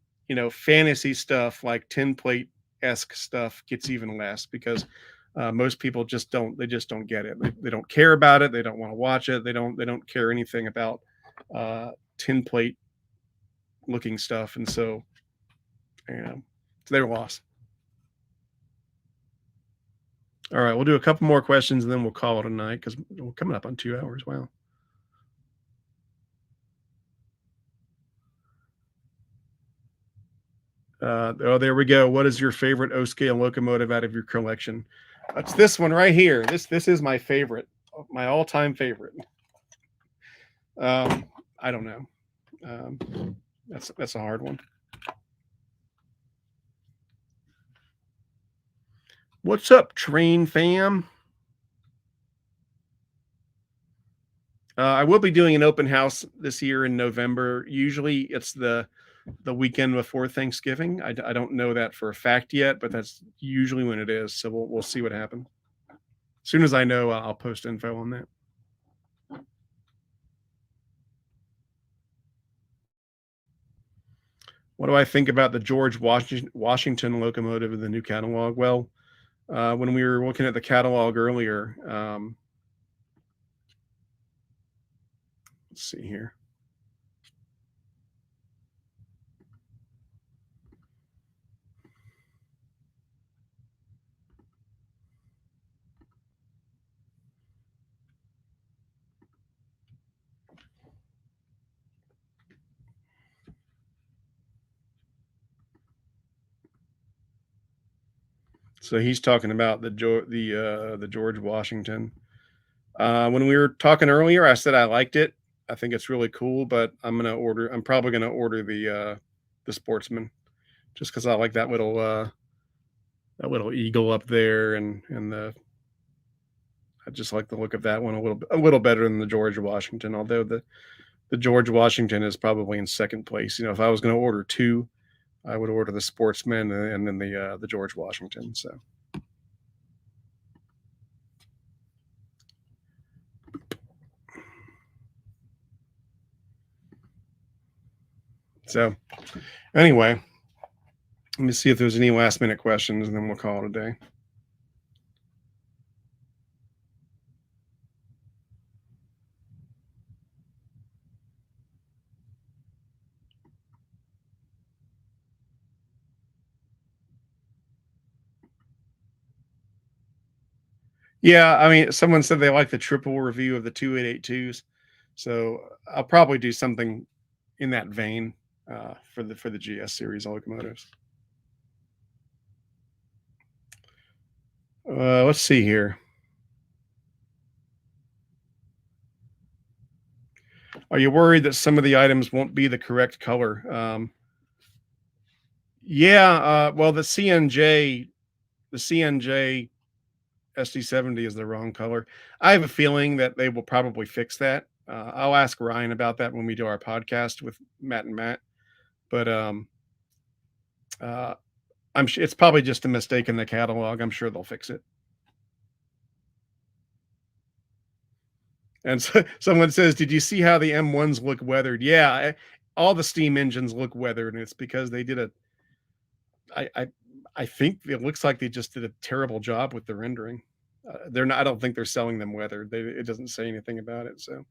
fantasy stuff like tinplate esque stuff gets even less, because most people just don't get it. They don't care about it. They don't want to watch it. They don't care anything about tinplate looking stuff, and so it's their loss. All right, we'll do a couple more questions and then we'll call it a night, because we're coming up on 2 hours. Wow. Oh, there we go. What is your favorite O-scale locomotive out of your collection? It's this one right here. This is my favorite, my all-time favorite. I don't know. That's a hard one. What's up, train fam? I will be doing an open house this year in November. Usually it's the weekend before Thanksgiving. I don't know that for a fact yet, but that's usually when it is. So we'll see what happens. As soon as I know, I'll post info on that. What do I think about the George Washington locomotive in the new catalog? Well, when we were looking at the catalog earlier, let's see here. So he's talking about the George Washington. When we were talking earlier, I said I liked it. I think it's really cool, but I'm probably gonna order the Sportsman, just because I like that little eagle up there, and I just like the look of that one a little better than the George Washington. Although the George Washington is probably in second place. If I was going to order two, I would order the Sportsman and then the George Washington. So anyway, let me see if there's any last minute questions, and then we'll call it a day. Yeah, I mean, someone said they like the triple review of the 2882s, so I'll probably do something in that vein for the GS series locomotives. Let's see here. Are you worried that some of the items won't be the correct color? Yeah, well, the CNJ SD70 is the wrong color. I have a feeling that they will probably fix that. I'll ask Ryan about that when we do our podcast with Matt and Matt. But I'm sure it's probably just a mistake in the catalog. I'm sure they'll fix it. And so someone says, "Did you see how the M1s look weathered?" Yeah, all the steam engines look weathered, and it's because they did I think it looks like they just did a terrible job with the rendering. They're not. I don't think they're selling them weathered. It doesn't say anything about it. So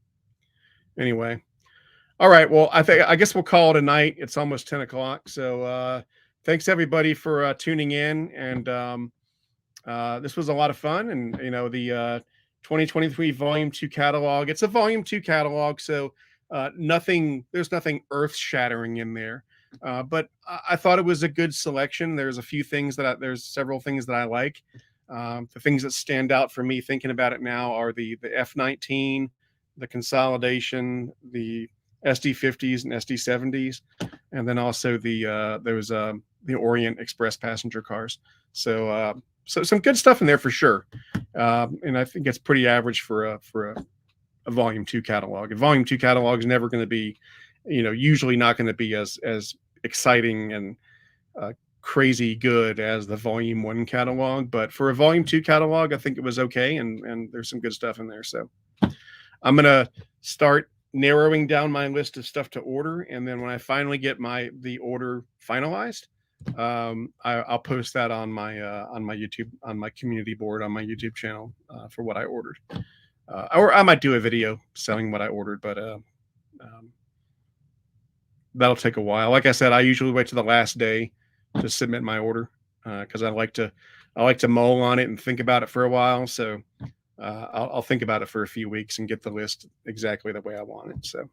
anyway, all right. Well, I guess we'll call it a night. It's almost 10 o'clock. So thanks everybody for tuning in, and this was a lot of fun. And the 2023 Volume 2 catalog. It's a Volume 2 catalog, so there's nothing earth-shattering in there. But I thought it was a good selection. There's there's several things that I like. The things that stand out for me thinking about it now are the F19, the consolidation, the SD50s and SD70s, and then also the Orient Express passenger cars. So some good stuff in there for sure. And I think it's pretty average for a Volume 2 catalog. A Volume 2 catalog is never going to be, usually not going to be as exciting and crazy good as the volume 1 catalog, but for a volume 2 catalog, I think it was okay. And there's some good stuff in there. So I'm going to start narrowing down my list of stuff to order. And then when I finally get the order finalized, I'll post that on my YouTube, on my community board, on my YouTube channel, for what I ordered. Or I might do a video selling what I ordered, but that'll take a while. Like I said, I usually wait to the last day to submit my order, because I like to mull on it and think about it for a while. So I'll think about it for a few weeks and get the list exactly the way I want it. So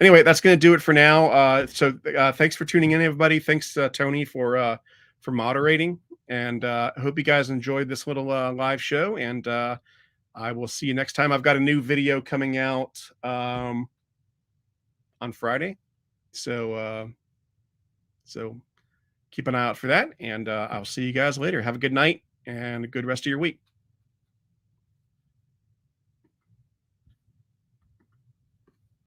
anyway, that's going to do it for now. So thanks for tuning in, everybody. Thanks, Tony, for moderating, and I hope you guys enjoyed this little live show. And I will see you next time. I've got a new video coming out on Friday, so keep an eye out for that. And I'll see you guys later. Have a good night and a good rest of your week.